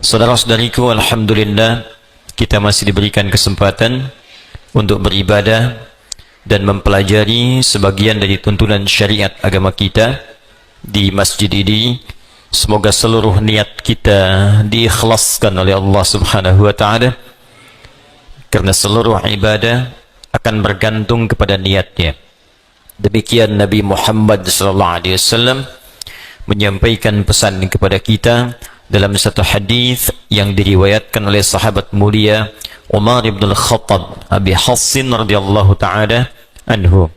Saudara-saudariku, alhamdulillah kita masih diberikan kesempatan untuk beribadah dan mempelajari sebagian dari tuntunan syariat agama kita di masjid ini. Semoga seluruh niat kita diikhlaskan oleh Allah Subhanahu wa taala, karena seluruh ibadah akan bergantung kepada niatnya. Demikian Nabi Muhammad SAW menyampaikan pesan kepada kita dalam satu hadis yang diriwayatkan oleh sahabat mulia Umar bin Al-Khattab Abi Hassin radhiyallahu taala anhu,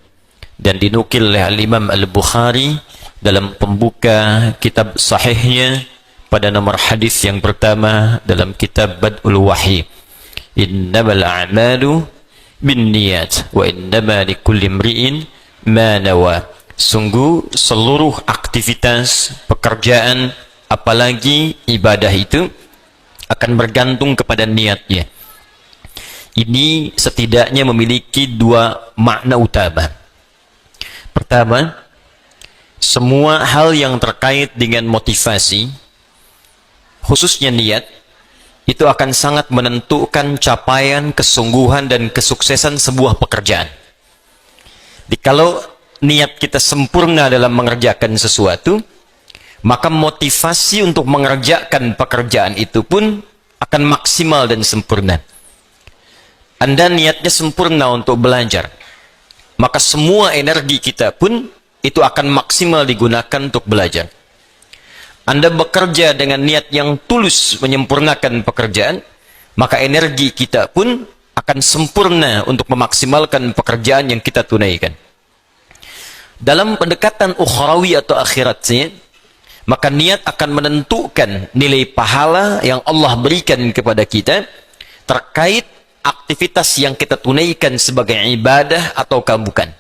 dan dinukil oleh Al-Imam Al-Bukhari dalam pembuka kitab sahihnya pada nomor hadis yang pertama dalam kitab Bad'ul Wahyi, innamal a'malu binniyat wa innama likulli imri'in ma nawa. Sungguh seluruh aktivitas pekerjaan apalagi ibadah itu akan bergantung kepada niatnya. Ini setidaknya memiliki dua makna utama. Pertama, semua hal yang terkait dengan motivasi, khususnya niat, itu akan sangat menentukan capaian, kesungguhan, dan kesuksesan sebuah pekerjaan. Jadi kalau niat kita sempurna dalam mengerjakan sesuatu, maka motivasi untuk mengerjakan pekerjaan itu pun akan maksimal dan sempurna. Anda niatnya sempurna untuk belajar, maka semua energi kita pun itu akan maksimal digunakan untuk belajar. Anda bekerja dengan niat yang tulus menyempurnakan pekerjaan, maka energi kita pun akan sempurna untuk memaksimalkan pekerjaan yang kita tunaikan. Dalam pendekatan ukhrawi atau akhiratnya, maka niat akan menentukan nilai pahala yang Allah berikan kepada kita terkait aktivitas yang kita tunaikan sebagai ibadah ataukah bukan.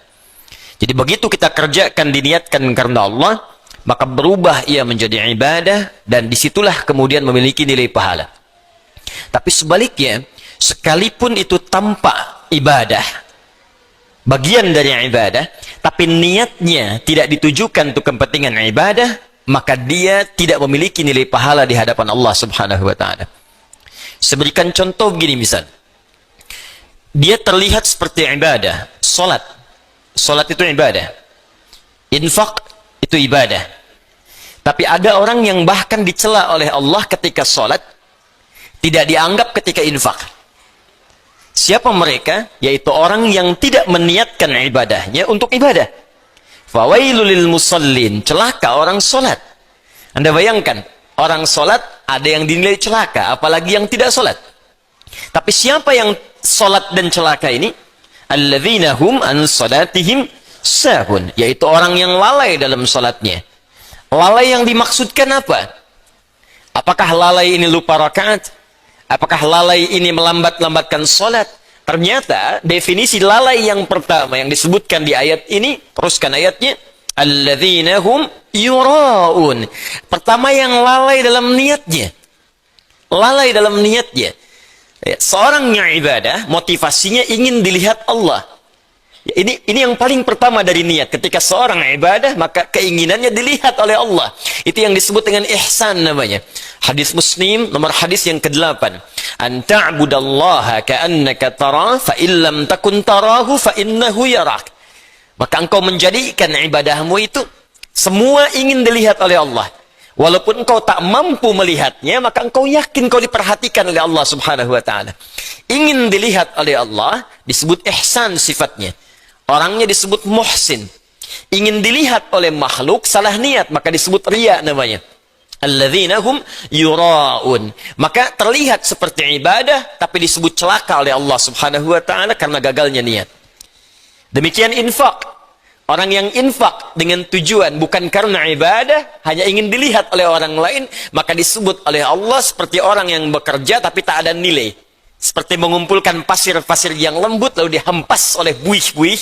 Jadi begitu kita kerjakan diniatkan karena Allah, maka berubah ia menjadi ibadah, dan disitulah kemudian memiliki nilai pahala. Tapi sebaliknya, sekalipun itu tanpa ibadah, bagian dari ibadah, tapi niatnya tidak ditujukan untuk kepentingan ibadah, maka dia tidak memiliki nilai pahala di hadapan Allah Subhanahu wa taala. Seberikan contoh begini, misal dia terlihat seperti ibadah, salat itu ibadah, infak itu ibadah, tapi ada orang yang bahkan dicela oleh Allah ketika salat, tidak dianggap ketika infak. Siapa mereka? Yaitu orang yang tidak meniatkan ibadahnya untuk ibadah. Fawailul lil musallin, celaka orang salat. Anda bayangkan, orang salat ada yang dinilai celaka, apalagi yang tidak salat. Tapi siapa yang salat dan celaka ini? Alladzina hum an salatihim sahun, yaitu orang yang lalai dalam salatnya. Lalai yang dimaksudkan apa? Apakah lalai ini lupa rakaat? Apakah lalai ini melambat-lambatkan salat? Ternyata definisi lalai yang pertama yang disebutkan di ayat ini, teruskan ayatnya, alladzina hum yuraun. Pertama, yang lalai dalam niatnya. Lalai dalam niatnya. Seorang yang ibadah, motivasinya ingin dilihat Allah. Ini yang paling pertama dari niat. Ketika seorang ibadah, maka keinginannya dilihat oleh Allah. Itu yang disebut dengan ihsan namanya. Hadis Muslim, nomor hadis yang ke-8. An ta'budallaha ka'annaka tarah, fa illam takun tarahu fa innahu yarak. Maka engkau menjadikan ibadahmu itu semua ingin dilihat oleh Allah. Walaupun engkau tak mampu melihatnya, maka engkau yakin kau diperhatikan oleh Allah Subhanahu wa taala. Ingin dilihat oleh Allah disebut ihsan sifatnya. Orangnya disebut muhsin. Ingin dilihat oleh makhluk, salah niat, maka disebut riya namanya. Alladzina hum yuraun. Maka terlihat seperti ibadah, tapi disebut celaka oleh Allah Subhanahu wa taala karena gagalnya niat. Demikian infak. Orang yang infak dengan tujuan bukan karena ibadah, hanya ingin dilihat oleh orang lain, maka disebut oleh Allah seperti orang yang bekerja tapi tak ada nilai. Seperti mengumpulkan pasir-pasir yang lembut lalu dihempas oleh buih-buih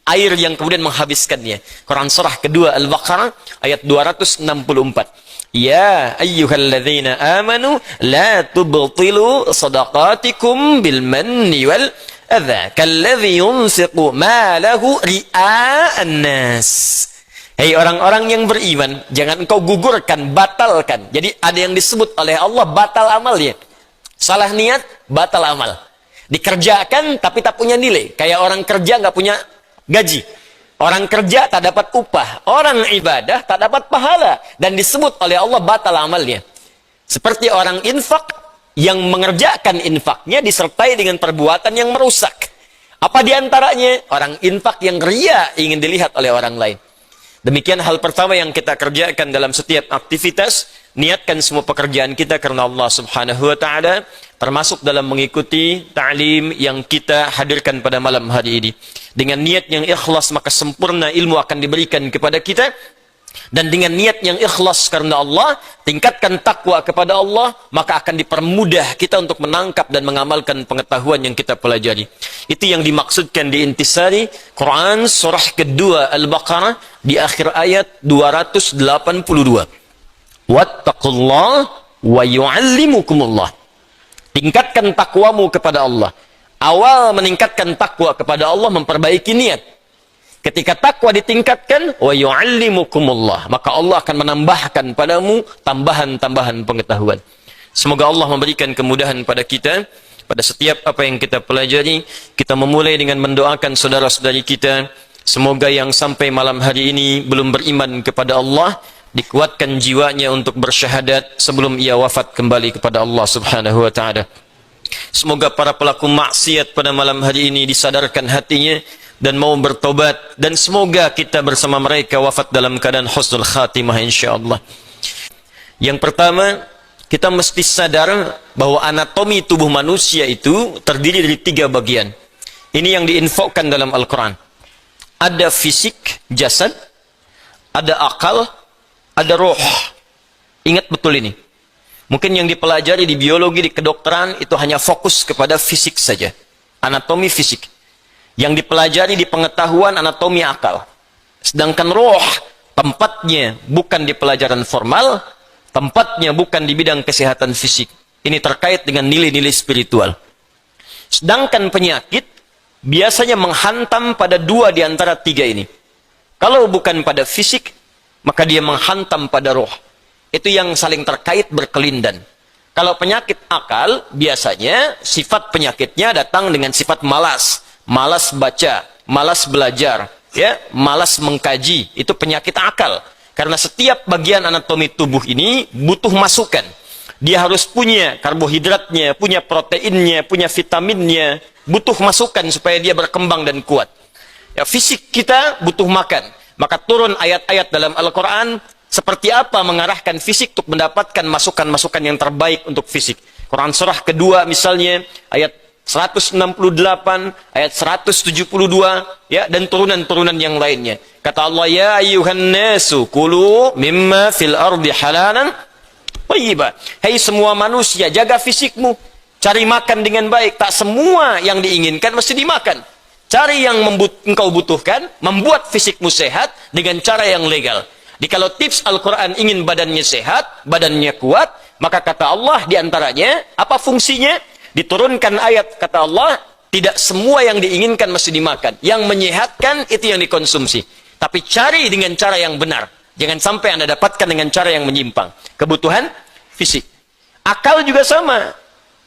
air yang kemudian menghabiskannya. Quran surah kedua Al-Baqarah ayat 264. Ya ayyuhalladzina amanu la tubtilu sadaqatikum bil manni wal adza kalladzi yunfiqu malahu ria'an nas. Hei orang-orang yang beriman, jangan engkau gugurkan, batalkan. Jadi ada yang disebut oleh Allah batal amalnya. Salah niat, batal amal. Dikerjakan tapi tak punya nilai. Kayak orang kerja nggak punya gaji. Orang kerja tak dapat upah. Orang ibadah tak dapat pahala. Dan disebut oleh Allah batal amalnya. Seperti orang infak yang mengerjakan infaknya disertai dengan perbuatan yang merusak. Apa diantaranya? Orang infak yang ria ingin dilihat oleh orang lain. Demikian hal pertama yang kita kerjakan dalam setiap aktivitas. Niatkan semua pekerjaan kita karena Allah subhanahu wa ta'ala. Termasuk dalam mengikuti ta'lim yang kita hadirkan pada malam hari ini. Dengan niat yang ikhlas maka sempurna ilmu akan diberikan kepada kita. Dan dengan niat yang ikhlas karena Allah, tingkatkan takwa kepada Allah, maka akan dipermudah kita untuk menangkap dan mengamalkan pengetahuan yang kita pelajari. Itu yang dimaksudkan di intisari Quran surah kedua Al-Baqarah di akhir ayat 282. Wattaqullah wa yu'allimukumullah. Tingkatkan takwamu kepada Allah. Awal meningkatkan takwa kepada Allah memperbaiki niat. Ketika takwa ditingkatkan, wa yu'allimukumullah, maka Allah akan menambahkan padamu tambahan-tambahan pengetahuan. Semoga Allah memberikan kemudahan pada kita pada setiap apa yang kita pelajari. Kita memulai dengan mendoakan saudara-saudari kita, semoga yang sampai malam hari ini belum beriman kepada Allah, dikuatkan jiwanya untuk bersyahadat sebelum ia wafat kembali kepada Allah subhanahu wa ta'ala. Semoga para pelaku maksiat pada malam hari ini disadarkan hatinya dan mau bertobat, dan semoga kita bersama mereka wafat dalam keadaan husnul khatimah insyaallah. Yang pertama, kita mesti sadar bahwa anatomi tubuh manusia itu terdiri dari 3 bagian. Ini yang diinfokan dalam Al-Quran. Ada fisik, jasad, ada akal, ada roh. Ingat betul ini. Mungkin yang dipelajari di biologi, di kedokteran itu hanya fokus kepada fisik saja. Anatomi fisik. Yang dipelajari di pengetahuan anatomi akal. Sedangkan roh, tempatnya bukan di pelajaran formal, tempatnya bukan di bidang kesehatan fisik. Ini terkait dengan nilai-nilai spiritual. Sedangkan penyakit biasanya menghantam pada 2 di antara 3 ini. Kalau bukan pada fisik, maka dia menghantam pada roh. Itu yang saling terkait berkelindan. Kalau penyakit akal, biasanya sifat penyakitnya datang dengan sifat malas. Malas baca, malas belajar, ya, malas mengkaji. Itu penyakit akal. Karena setiap bagian anatomi tubuh ini butuh masukan. Dia harus punya karbohidratnya, punya proteinnya, punya vitaminnya. Butuh masukan supaya dia berkembang dan kuat. Ya, fisik kita butuh makan. Maka turun ayat-ayat dalam Al-Quran seperti apa mengarahkan fisik untuk mendapatkan masukan-masukan yang terbaik untuk fisik. Quran surah kedua misalnya, ayat 168, ayat 172, ya, dan turunan-turunan yang lainnya. Kata Allah, ya ayyuhan nasu kulu mimma fil ardi halalan thayyiba. Hai semua manusia, jaga fisikmu, cari makan dengan baik. Tak semua yang diinginkan mesti dimakan. Cari yang engkau butuhkan, membuat fisikmu sehat dengan cara yang legal. Jadi kalau tips Al-Quran ingin badannya sehat, badannya kuat, maka kata Allah diantaranya, apa fungsinya? Diturunkan ayat, kata Allah, tidak semua yang diinginkan mesti dimakan. Yang menyehatkan itu yang dikonsumsi. Tapi cari dengan cara yang benar. Jangan sampai Anda dapatkan dengan cara yang menyimpang. Kebutuhan fisik. Akal juga sama.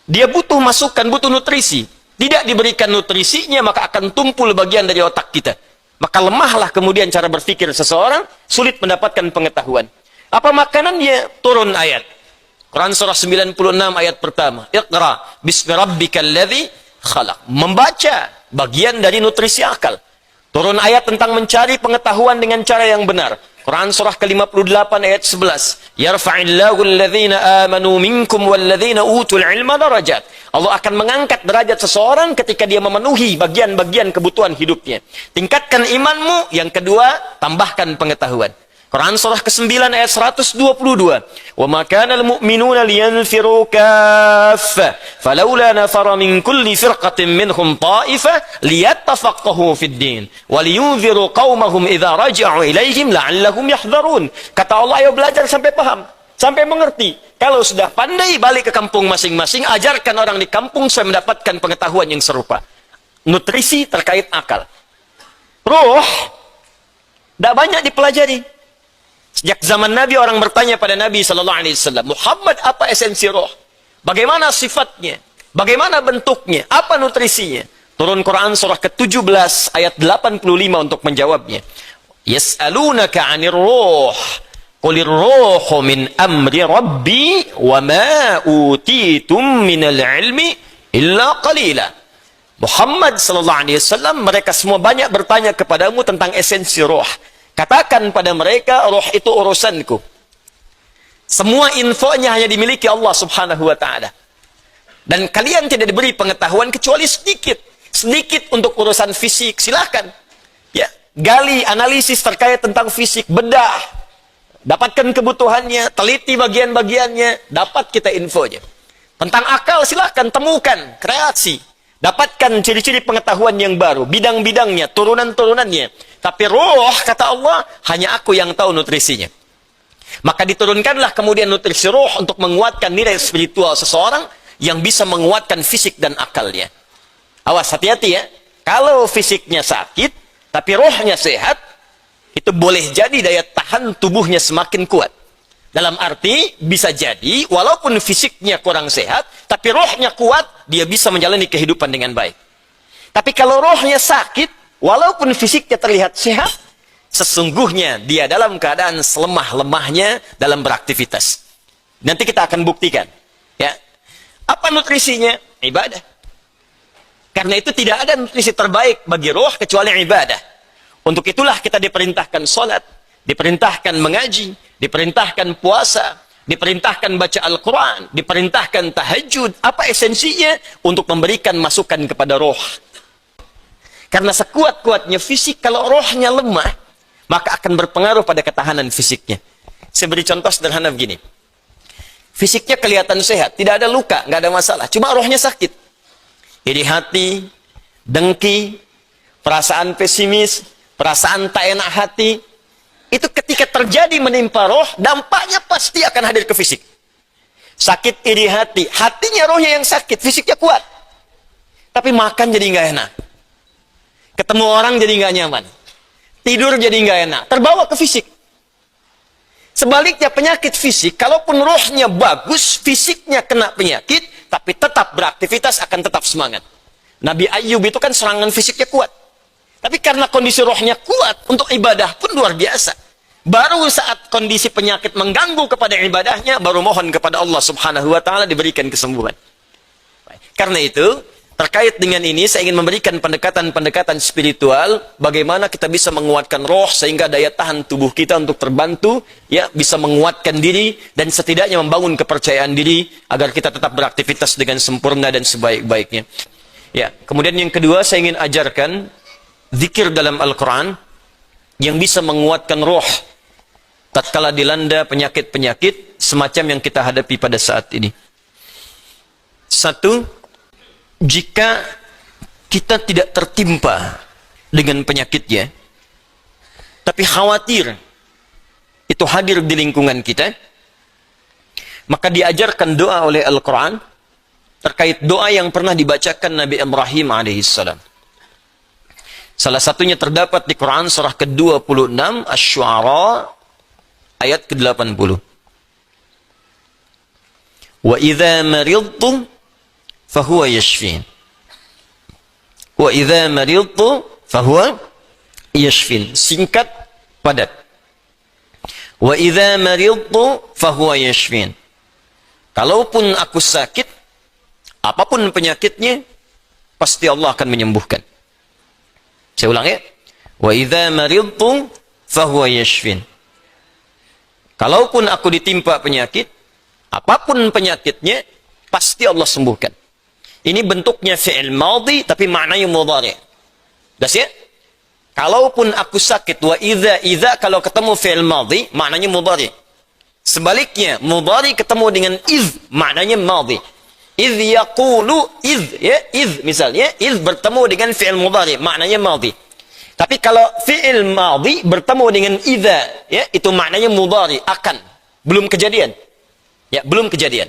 Dia butuh masukan, butuh nutrisi. Tidak diberikan nutrisinya, maka akan tumpul bagian dari otak kita. Maka lemahlah kemudian cara berpikir seseorang, sulit mendapatkan pengetahuan. Apa makanannya? Turun ayat. Quran surah 96 ayat pertama. Iqra bismi rabbikal ladzi khalaq. Membaca bagian dari nutrisi akal. Turun ayat tentang mencari pengetahuan dengan cara yang benar. Quran surah ke-58 ayat 11. Yarfa'illahu alladhina amanu minkum walladhina utul ilma darajat. Allah akan mengangkat derajat seseorang ketika dia memenuhi bagian-bagian kebutuhan hidupnya. Tingkatkan imanmu. Yang kedua, tambahkan pengetahuan. Quran surah ke-9 ayat 122. Wa ma kana al-mu'minuna liyanfiru kaffah falawla nafara min kulli firqatin minhum ta'ifah liyattafaqahu fid din wa liyunziru qaumahum idza raja'u ilaihim la'allahum yahdharun. Kata Allah, ayo belajar sampai paham, sampai mengerti. Kalau sudah pandai, balik ke kampung masing-masing, ajarkan orang di kampung supaya mendapatkan pengetahuan yang serupa. Nutrisi terkait akal. Ruh Tidak banyak dipelajari. Sejak zaman Nabi orang bertanya pada Nabi sallallahu alaihi wasallam, Muhammad, apa esensi roh? Bagaimana sifatnya? Bagaimana bentuknya? Apa nutrisinya? Turun Quran surah ke-17 ayat 85 untuk menjawabnya. Yas'alunaka 'anir ruh. Qulir ruhu min amri rabbi wa ma utitum minal ilmi illa qalila. Muhammad sallallahu alaihi wasallam, mereka semua banyak bertanya kepadamu tentang esensi roh. Katakan pada mereka, roh itu urusanku. Semua infonya hanya dimiliki Allah subhanahu wa ta'ala. Dan kalian tidak diberi pengetahuan kecuali sedikit. Sedikit untuk urusan fisik, silahkan. Ya, gali, analisis terkait tentang fisik, bedah. Dapatkan kebutuhannya, teliti bagian-bagiannya, dapat kita infonya. Tentang akal, silahkan temukan, kreasi. Dapatkan ciri-ciri pengetahuan yang baru, bidang-bidangnya, turunan-turunannya. Tapi roh, kata Allah, hanya aku yang tahu nutrisinya. Maka diturunkanlah kemudian nutrisi roh untuk menguatkan nilai spiritual seseorang yang bisa menguatkan fisik dan akalnya. Awas, hati-hati ya. Kalau fisiknya sakit, tapi rohnya sehat, itu boleh jadi daya tahan tubuhnya semakin kuat. Dalam arti, bisa jadi, walaupun fisiknya kurang sehat, tapi rohnya kuat, dia bisa menjalani kehidupan dengan baik. Tapi kalau rohnya sakit, walaupun fisiknya terlihat sehat, sesungguhnya dia dalam keadaan selemah-lemahnya dalam beraktivitas. Nanti kita akan buktikan. Ya. Apa nutrisinya? Ibadah. Karena itu tidak ada nutrisi terbaik bagi roh kecuali ibadah. Untuk itulah kita diperintahkan sholat, diperintahkan mengaji, diperintahkan puasa, diperintahkan baca Al-Quran, diperintahkan tahajud. Apa esensinya? Untuk memberikan masukan kepada roh. Karena sekuat-kuatnya fisik, kalau rohnya lemah, maka akan berpengaruh pada ketahanan fisiknya. Saya beri contoh sederhana begini. Fisiknya kelihatan sehat, tidak ada luka, nggak ada masalah. Cuma rohnya sakit. Iri hati, dengki, perasaan pesimis, perasaan tak enak hati. Itu ketika terjadi menimpa roh, dampaknya pasti akan hadir ke fisik. Sakit iri hati, hatinya rohnya yang sakit, fisiknya kuat. Tapi makan jadi nggak enak. Ketemu orang jadi nggak nyaman. Tidur jadi nggak enak. Terbawa ke fisik. Sebaliknya penyakit fisik, kalaupun rohnya bagus, fisiknya kena penyakit, tapi tetap beraktivitas akan tetap semangat. Nabi Ayyub itu kan serangan fisiknya kuat. Tapi karena kondisi rohnya kuat, untuk ibadah pun luar biasa. Baru saat kondisi penyakit mengganggu kepada ibadahnya, baru mohon kepada Allah subhanahu wa ta'ala diberikan kesembuhan. Karena itu, terkait dengan ini, saya ingin memberikan pendekatan-pendekatan spiritual, bagaimana kita bisa menguatkan roh, sehingga daya tahan tubuh kita untuk terbantu, ya, bisa menguatkan diri, dan setidaknya membangun kepercayaan diri, agar kita tetap beraktivitas dengan sempurna dan sebaik-baiknya. Ya, kemudian yang kedua, saya ingin ajarkan, zikir dalam Al-Quran, yang bisa menguatkan roh, tatkala dilanda penyakit-penyakit, semacam yang kita hadapi pada saat ini. Satu, jika kita tidak tertimpa dengan penyakitnya, tapi khawatir itu hadir di lingkungan kita, maka diajarkan doa oleh Al-Quran terkait doa yang pernah dibacakan Nabi Ibrahim alaihissalam. Salah satunya terdapat di Quran surah ke-26 Asy-Syu'ara ayat ke-80. Wa idza maridtu fahuwa yashfin. Wa idza maridtu fahuwa yashfin. Singkat, padat. Wa idza maridtu fahuwa yashfin. Kalaupun aku sakit, apapun penyakitnya, pasti Allah akan menyembuhkan. Saya ulang ya. Wa idza maridtu fahuwa yashfin. Kalaupun aku ditimpa penyakit, apapun penyakitnya, pasti Allah sembuhkan. Ini bentuknya fi'il madhi, tapi maknanya mudhari'. Das ya? Kalaupun aku sakit, wa idza kalau ketemu fi'il madhi, maknanya mudhari'. Sebaliknya, mudhari' ketemu dengan iz, maknanya madhi. Iz yaqulu iz, ya, iz misalnya, iz bertemu dengan fi'il mudhari', maknanya madhi. Tapi kalau fi'il madhi bertemu dengan idza, ya, itu maknanya mudhari', akan, belum kejadian. Ya, belum kejadian.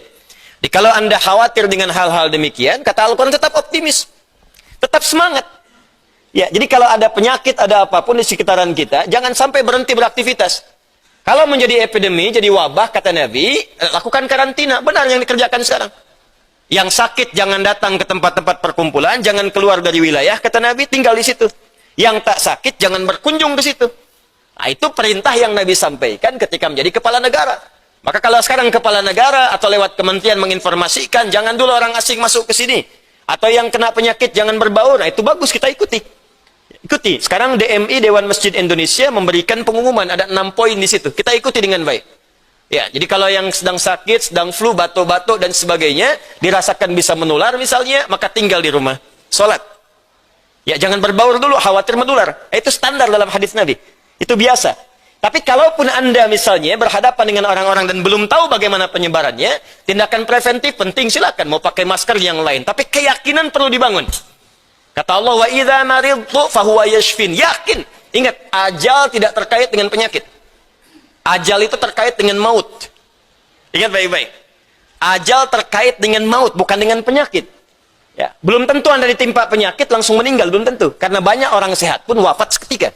Jadi kalau Anda khawatir dengan hal-hal demikian, kata Al-Quran, tetap optimis. Tetap semangat. Ya, jadi kalau ada penyakit, ada apapun di sekitaran kita, jangan sampai berhenti beraktivitas. Kalau menjadi epidemi, jadi wabah, kata Nabi, lakukan karantina. Benar yang dikerjakan sekarang. Yang sakit jangan datang ke tempat-tempat perkumpulan, jangan keluar dari wilayah, kata Nabi, tinggal di situ. Yang tak sakit jangan berkunjung ke situ. Nah, itu perintah yang Nabi sampaikan ketika menjadi kepala negara. Maka kalau sekarang kepala negara atau lewat kementerian menginformasikan, jangan dulu orang asing masuk ke sini. Atau yang kena penyakit jangan berbaur. Nah, itu bagus, kita ikuti. Ikuti. Sekarang DMI, Dewan Masjid Indonesia, memberikan pengumuman. Ada 6 poin di situ. Kita ikuti dengan baik. Ya, jadi kalau yang sedang sakit, sedang flu, batuk-batuk, dan sebagainya, dirasakan bisa menular misalnya, maka tinggal di rumah. Sholat. Ya, jangan berbaur dulu, khawatir menular. Itu standar dalam hadis Nabi. Itu biasa. Tapi kalaupun Anda misalnya berhadapan dengan orang-orang dan belum tahu bagaimana penyebarannya, tindakan preventif penting, silakan. Mau pakai masker yang lain. Tapi keyakinan perlu dibangun. Kata Allah, wa idza maridtu fahuwa yashfin. Yakin. Ingat, ajal tidak terkait dengan penyakit. Ajal itu terkait dengan maut. Ingat baik-baik. Ajal terkait dengan maut, bukan dengan penyakit. Ya, belum tentu Anda ditimpa penyakit langsung meninggal, belum tentu. Karena banyak orang sehat pun wafat seketika.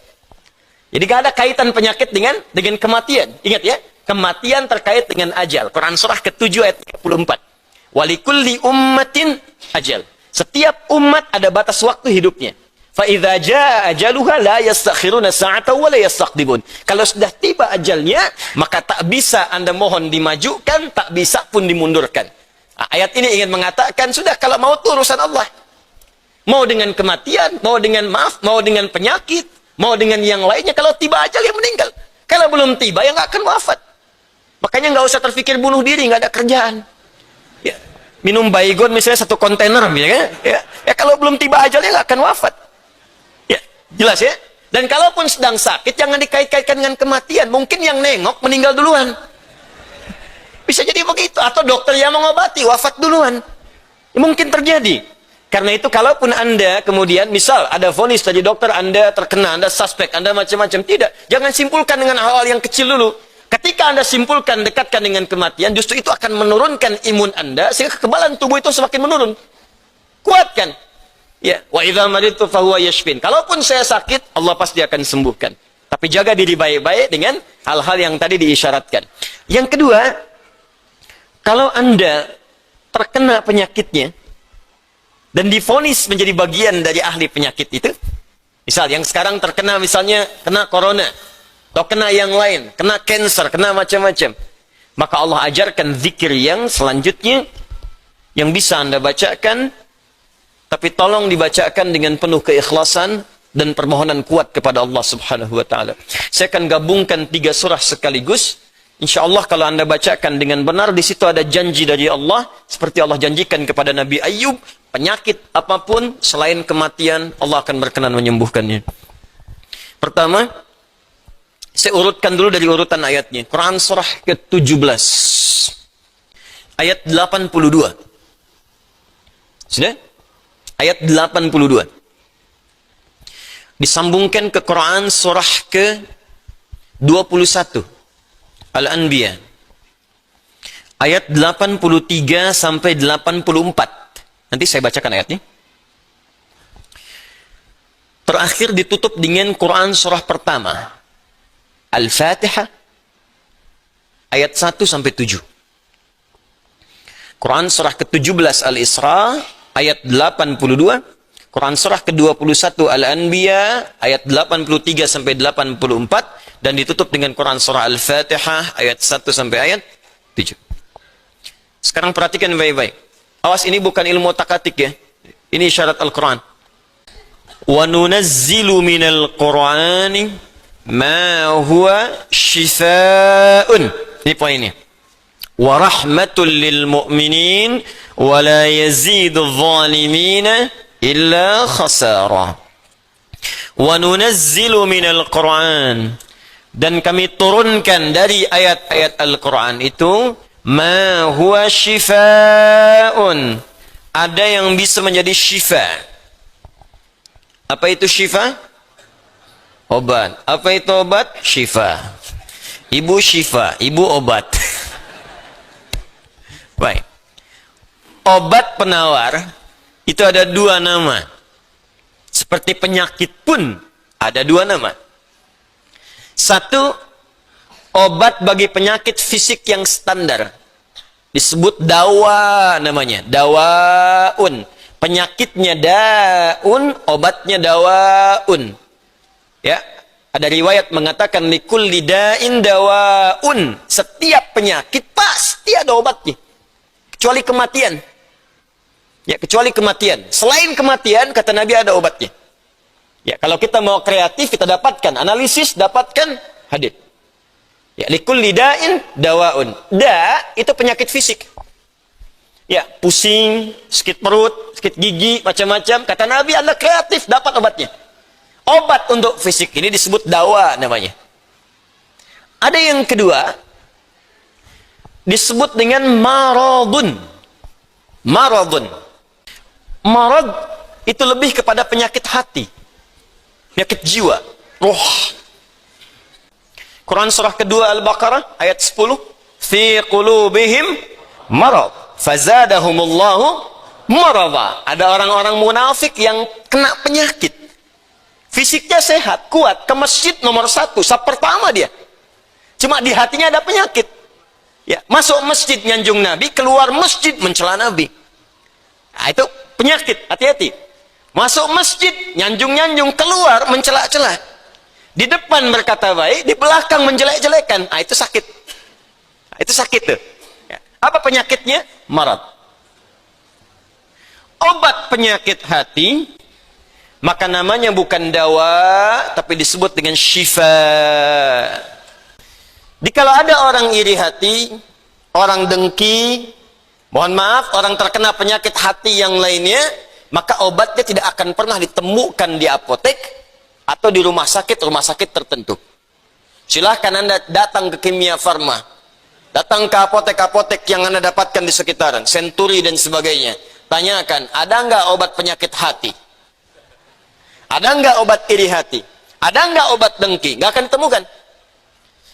Jadi gak ada kaitan penyakit dengan kematian. Ingat ya, kematian terkait dengan ajal. Quran surah ke-7 ayat 34. Walikulli ummatin ajal. Setiap umat ada batas waktu hidupnya. Fa idza jaa ajaluha la yastakhiruna sa'atan wa la yastaqdimun. Kalau sudah tiba ajalnya, maka tak bisa Anda mohon dimajukan, tak bisa pun dimundurkan. Ayat ini ingin mengatakan, sudah kalau mau itu urusan Allah. Mau dengan kematian, mau dengan maaf, mau dengan penyakit, mau dengan yang lainnya. Kalau tiba ajal yang meninggal. Kalau belum tiba, ya nggak akan wafat. Makanya nggak usah terpikir bunuh diri, nggak ada kerjaan. Ya. Minum baygon misalnya 1 kontainer, ya kalau belum tiba ajalnya nggak akan wafat. Ya, jelas ya. Dan kalaupun sedang sakit, jangan dikait-kaitkan dengan kematian. Mungkin yang nengok meninggal duluan. Bisa jadi begitu. Atau dokter yang mengobati, wafat duluan. Mungkin terjadi. Karena itu, kalaupun Anda kemudian, misal ada vonis dari dokter, Anda terkena, Anda suspek, Anda macam-macam. Tidak. Jangan simpulkan dengan hal-hal yang kecil dulu. Ketika Anda simpulkan, dekatkan dengan kematian, justru itu akan menurunkan imun Anda, sehingga kekebalan tubuh itu semakin menurun. Kuatkan. Ya. Wa idza maridtu fahuwa yashfin. Kalaupun saya sakit, Allah pasti akan sembuhkan. Tapi jaga diri baik-baik dengan hal-hal yang tadi diisyaratkan. Yang kedua, kalau Anda terkena penyakitnya dan divonis menjadi bagian dari ahli penyakit itu, misal yang sekarang terkena misalnya kena corona atau kena yang lain, kena cancer, kena macam-macam, maka Allah ajarkan zikir yang selanjutnya yang bisa Anda bacakan, tapi tolong dibacakan dengan penuh keikhlasan dan permohonan kuat kepada Allah Subhanahu wa taala. Saya akan gabungkan 3 surah sekaligus. Insya Allah kalau Anda bacakan dengan benar, di situ ada janji dari Allah, seperti Allah janjikan kepada Nabi Ayub, penyakit apapun selain kematian, Allah akan berkenan menyembuhkannya. Pertama, saya urutkan dulu dari urutan ayatnya. Quran surah ke-17, ayat 82. Sudah? Ayat 82. Disambungkan ke Quran surah ke-21. Al-Anbiya ayat 83 sampai 84. Nanti saya bacakan ayatnya. Terakhir ditutup dengan Quran surah pertama Al-Fatihah ayat 1 sampai 7. Quran surah ke-17 Al-Isra ayat 82. Quran surah ke-21 Al-Anbiya ayat 83 sampai 84. Dan ditutup dengan Quran surah Al-Fatihah ayat 1 sampai ayat 7. Sekarang perhatikan baik-baik. Awas, ini bukan ilmu takatik ya. Ini syarat Al-Quran. Wa nunazzilu minal Qur'ani ma huwa shifaa'un. Ini poinnya. Wa rahmatul lil mu'minin wa la yazidu zalimina illa khasara. Wa nunazzilu minal Qur'an. Dan kami turunkan dari ayat-ayat Al-Quran itu ma huwa shifa'un, ada yang bisa menjadi syifa. Apa itu syifa? Obat. Apa itu obat? Syifa. Ibu syifa, ibu obat. Baik. Obat penawar itu ada 2 nama. Seperti penyakit pun ada dua nama. Satu, obat bagi penyakit fisik yang standar. Disebut dawa namanya. Dawaun. Penyakitnya daun, obatnya dawaun. Ya, ada riwayat mengatakan likulli da'in dawaun. Setiap penyakit pasti ada obatnya. Kecuali kematian. Ya, kecuali kematian. Selain kematian, kata Nabi ada obatnya. Ya, kalau kita mau kreatif, kita dapatkan analisis, dapatkan hadis. Ya, likulli da'in dawaun. Da itu penyakit fisik. Ya, pusing, sakit perut, sakit gigi, macam-macam. Kata Nabi, Anda kreatif, dapat obatnya. Obat untuk fisik ini disebut dawa namanya. Ada yang kedua, disebut dengan maradun. Maradun. Marad itu lebih kepada penyakit hati. Penyakit jiwa, roh. Quran surah kedua Al-Baqarah ayat 10. Fi qulubihim marad, fazadahumullahu marada. Ada orang-orang munafik yang kena penyakit. Fisiknya sehat, kuat, ke masjid nomor 1, saf pertama dia. Cuma di hatinya ada penyakit. Ya, masuk masjid nyanjung Nabi, keluar masjid mencela Nabi. Nah, itu penyakit, hati-hati. Masuk masjid, nyanjung-nyanjung, keluar mencela-cela. Di depan berkata baik, di belakang menjelek-jelekan. Ah, itu sakit. Nah, itu sakit tuh. Ya. Apa penyakitnya? Marad. Obat penyakit hati, maka namanya bukan dawa, tapi disebut dengan syifa. Jikalau ada orang iri hati, orang dengki, mohon maaf, orang terkena penyakit hati yang lainnya, maka obatnya tidak akan pernah ditemukan di apotek atau di rumah sakit tertentu. Silahkan Anda datang ke Kimia Farma, datang ke apotek-apotek yang Anda dapatkan di sekitaran, Century dan sebagainya. Tanyakan, ada nggak obat penyakit hati? Ada nggak obat iri hati? Ada nggak obat dengki? Nggak akan ditemukan.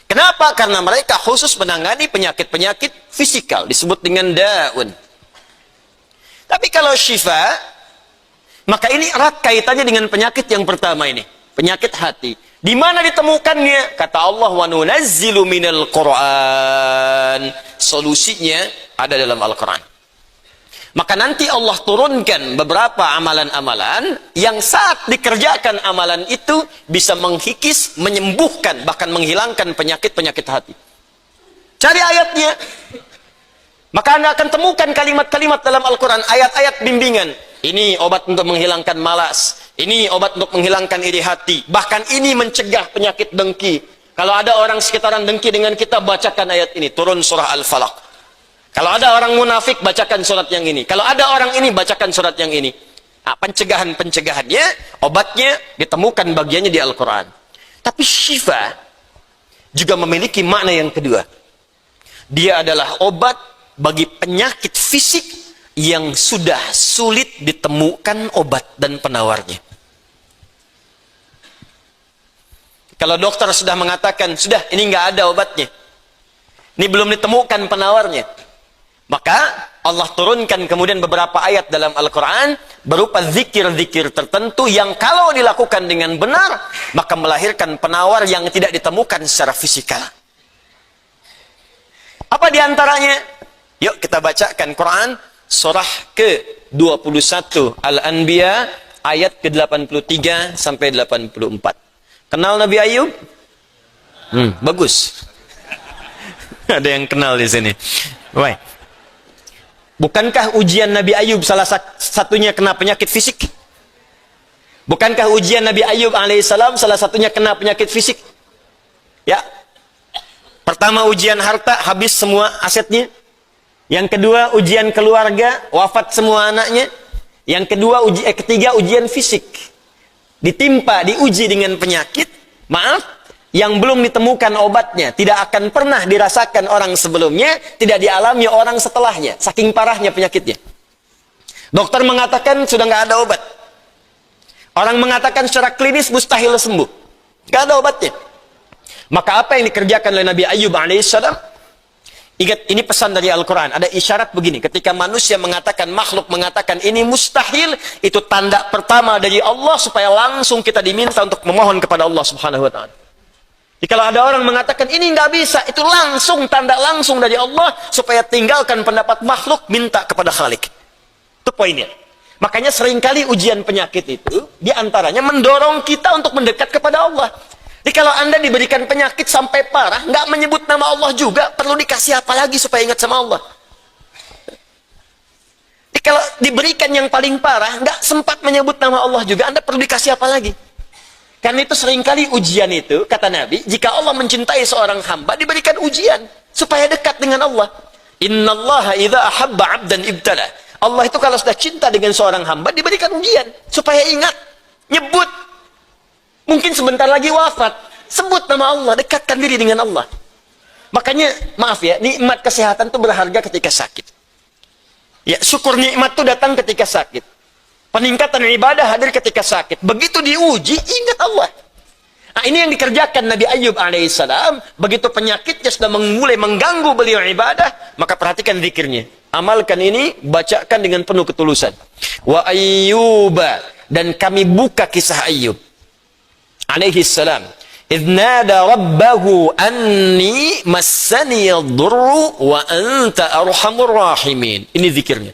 Kenapa? Karena mereka khusus menangani penyakit-penyakit fisikal, disebut dengan daun. Tapi kalau syifa, maka ini erat kaitannya dengan penyakit yang pertama ini, penyakit hati. Di mana ditemukannya? Kata Allah, wa nunazzilu minal Qur'an. Solusinya ada dalam Al-Quran. Maka nanti Allah turunkan beberapa amalan-amalan yang saat dikerjakan amalan itu bisa menghikis, menyembuhkan, bahkan menghilangkan penyakit-penyakit hati. Cari ayatnya. Maka Anda akan temukan kalimat-kalimat dalam Al-Quran, ayat-ayat bimbingan. Ini obat untuk menghilangkan malas. Ini obat untuk menghilangkan iri hati. Bahkan ini mencegah penyakit dengki. Kalau ada orang sekitaran dengki dengan kita, bacakan ayat ini. Turun surah Al-Falaq. Kalau ada orang munafik, bacakan surat yang ini. Kalau ada orang ini, bacakan surat yang ini. Nah, pencegahan-pencegahannya, obatnya ditemukan bagiannya di Al-Quran. Tapi syifa juga memiliki makna yang kedua. Dia adalah obat bagi penyakit fisik yang sudah sulit ditemukan obat dan penawarnya. Kalau dokter sudah mengatakan, sudah ini nggak ada obatnya. Ini belum ditemukan penawarnya. Maka Allah turunkan kemudian beberapa ayat dalam Al-Quran berupa zikir-zikir tertentu yang kalau dilakukan dengan benar, maka melahirkan penawar yang tidak ditemukan secara fisikal. Apa diantaranya? Yuk kita bacakan Quran surah ke-21 Al-Anbiya ayat ke-83 sampai 84. Kenal Nabi Ayub? Bagus. Ada yang kenal di sini. Baik. Bukankah ujian Nabi Ayub salah satunya kena penyakit fisik? Bukankah ujian Nabi Ayub alaihissalam salah satunya kena penyakit fisik? Ya. Pertama ujian harta, habis semua asetnya. Yang kedua ujian keluarga, wafat semua anaknya. Yang kedua ketiga ujian fisik. Ditimpa, diuji dengan penyakit, maaf, yang belum ditemukan obatnya, tidak akan pernah dirasakan orang sebelumnya, tidak dialami orang setelahnya, saking parahnya penyakitnya. Dokter mengatakan sudah nggak ada obat. Orang mengatakan secara klinis mustahil sembuh, nggak ada obatnya. Maka apa yang dikerjakan oleh Nabi Ayub alaihissalam? Ingat, ini pesan dari Al-Quran. Ada isyarat begini. Ketika manusia mengatakan, makhluk mengatakan ini mustahil, itu tanda pertama dari Allah supaya langsung kita diminta untuk memohon kepada Allah Subhanahu wa ta'ala. Jadi kalau ada orang mengatakan ini nggak bisa, itu langsung tanda langsung dari Allah supaya tinggalkan pendapat makhluk, minta kepada Khalik. Itu poinnya. Makanya seringkali ujian penyakit itu diantaranya mendorong kita untuk mendekat kepada Allah. Jadi kalau Anda diberikan penyakit sampai parah, nggak menyebut nama Allah juga, perlu dikasih apa lagi supaya ingat sama Allah? Jadi kalau diberikan yang paling parah, nggak sempat menyebut nama Allah juga, Anda perlu dikasih apa lagi? Karena itu seringkali ujian itu, kata Nabi, jika Allah mencintai seorang hamba, diberikan ujian supaya dekat dengan Allah. Innallaha idza ahabba 'abdan ibtala. Allah itu kalau sudah cinta dengan seorang hamba, diberikan ujian supaya ingat, nyebut. Mungkin sebentar lagi wafat, sebut nama Allah, dekatkan diri dengan Allah. Makanya, maaf ya, nikmat kesehatan itu berharga ketika sakit. Ya, syukur nikmat itu datang ketika sakit. Peningkatan ibadah hadir ketika sakit. Begitu diuji, ingat Allah. Nah, ini yang dikerjakan Nabi Ayyub alaihissalam. Begitu penyakitnya sudah mulai mengganggu beliau ibadah, maka perhatikan zikirnya. Amalkan ini, bacakan dengan penuh ketulusan. Wa ayyuba, dan kami buka kisah Ayyub alaihi salam, idh nada rabbahu anni massani ad-durru wa anta arhamur rahimin. Ini zikirnya.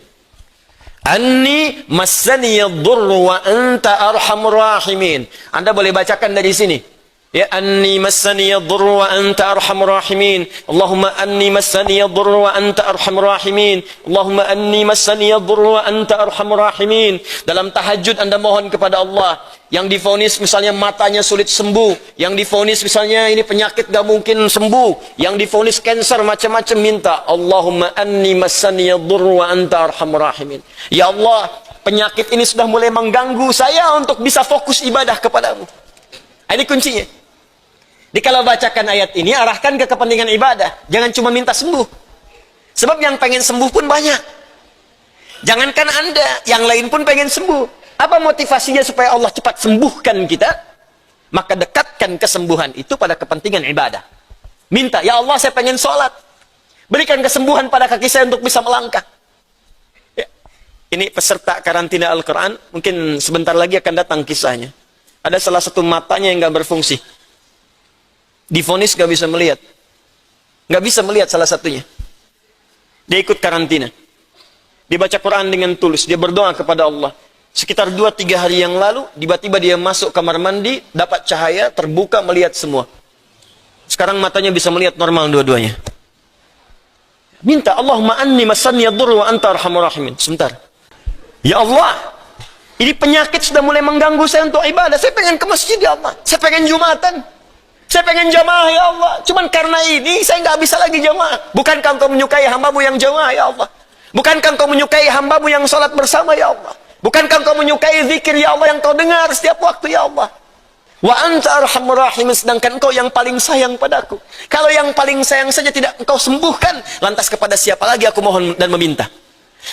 Anni massani ad-durru wa anta arhamur rahimin. Anda boleh bacakan dari sini. Ya, anni massani ad-durru wa anta arhamur rahimin. Allahumma anni massani ad-durru wa anta arhamur rahimin. Allahumma anni massani ad-durru wa anta arhamur rahimin. Dalam tahajud Anda mohon kepada Allah. Yang divonis misalnya matanya sulit sembuh, yang divonis misalnya ini penyakit gak mungkin sembuh, yang divonis cancer macam-macam, minta Allahumma anni massani ad-durru wa anta arhamur rahimin. Ya Allah, penyakit ini sudah mulai mengganggu saya untuk bisa fokus ibadah kepadamu. Ini kuncinya. Jadi kalau bacakan ayat ini, arahkan ke kepentingan ibadah. Jangan cuma minta sembuh. Sebab yang pengen sembuh pun banyak. Jangankan Anda, yang lain pun pengen sembuh. Apa motivasinya supaya Allah cepat sembuhkan kita? Maka dekatkan kesembuhan itu pada kepentingan ibadah. Minta, ya Allah saya pengen sholat. Berikan kesembuhan pada kaki saya untuk bisa melangkah. Ya. Ini peserta karantina Al-Quran, mungkin sebentar lagi akan datang kisahnya. Ada salah satu matanya yang nggak berfungsi. Divonis nggak bisa melihat. Nggak bisa melihat salah satunya. Dia ikut karantina. Dia baca Quran dengan tulus. Dia berdoa kepada Allah. Sekitar 2-3 hari yang lalu, tiba-tiba dia masuk kamar mandi, dapat cahaya, terbuka, melihat semua. Sekarang matanya bisa melihat normal dua-duanya. Minta, Allahumma anni massani ad-durru wa anta arhamur rahimin. Sebentar. Ya Allah, ini penyakit sudah mulai mengganggu saya untuk ibadah. Saya pengen ke masjid, ya Allah. Saya pengen Jumatan. Saya pengen jamaah, ya Allah. Cuman karena ini, saya nggak bisa lagi jamaah. Bukankah engkau menyukai hambamu yang jamaah, ya Allah? Bukankah engkau menyukai hambamu yang sholat bersama, ya Allah? Bukankah engkau menyukai zikir, ya Allah, yang kau dengar setiap waktu, ya Allah? Wa anta arhamur rahimin, sedangkan engkau yang paling sayang padaku. Kalau yang paling sayang saja tidak engkau sembuhkan, lantas kepada siapa lagi aku mohon dan meminta?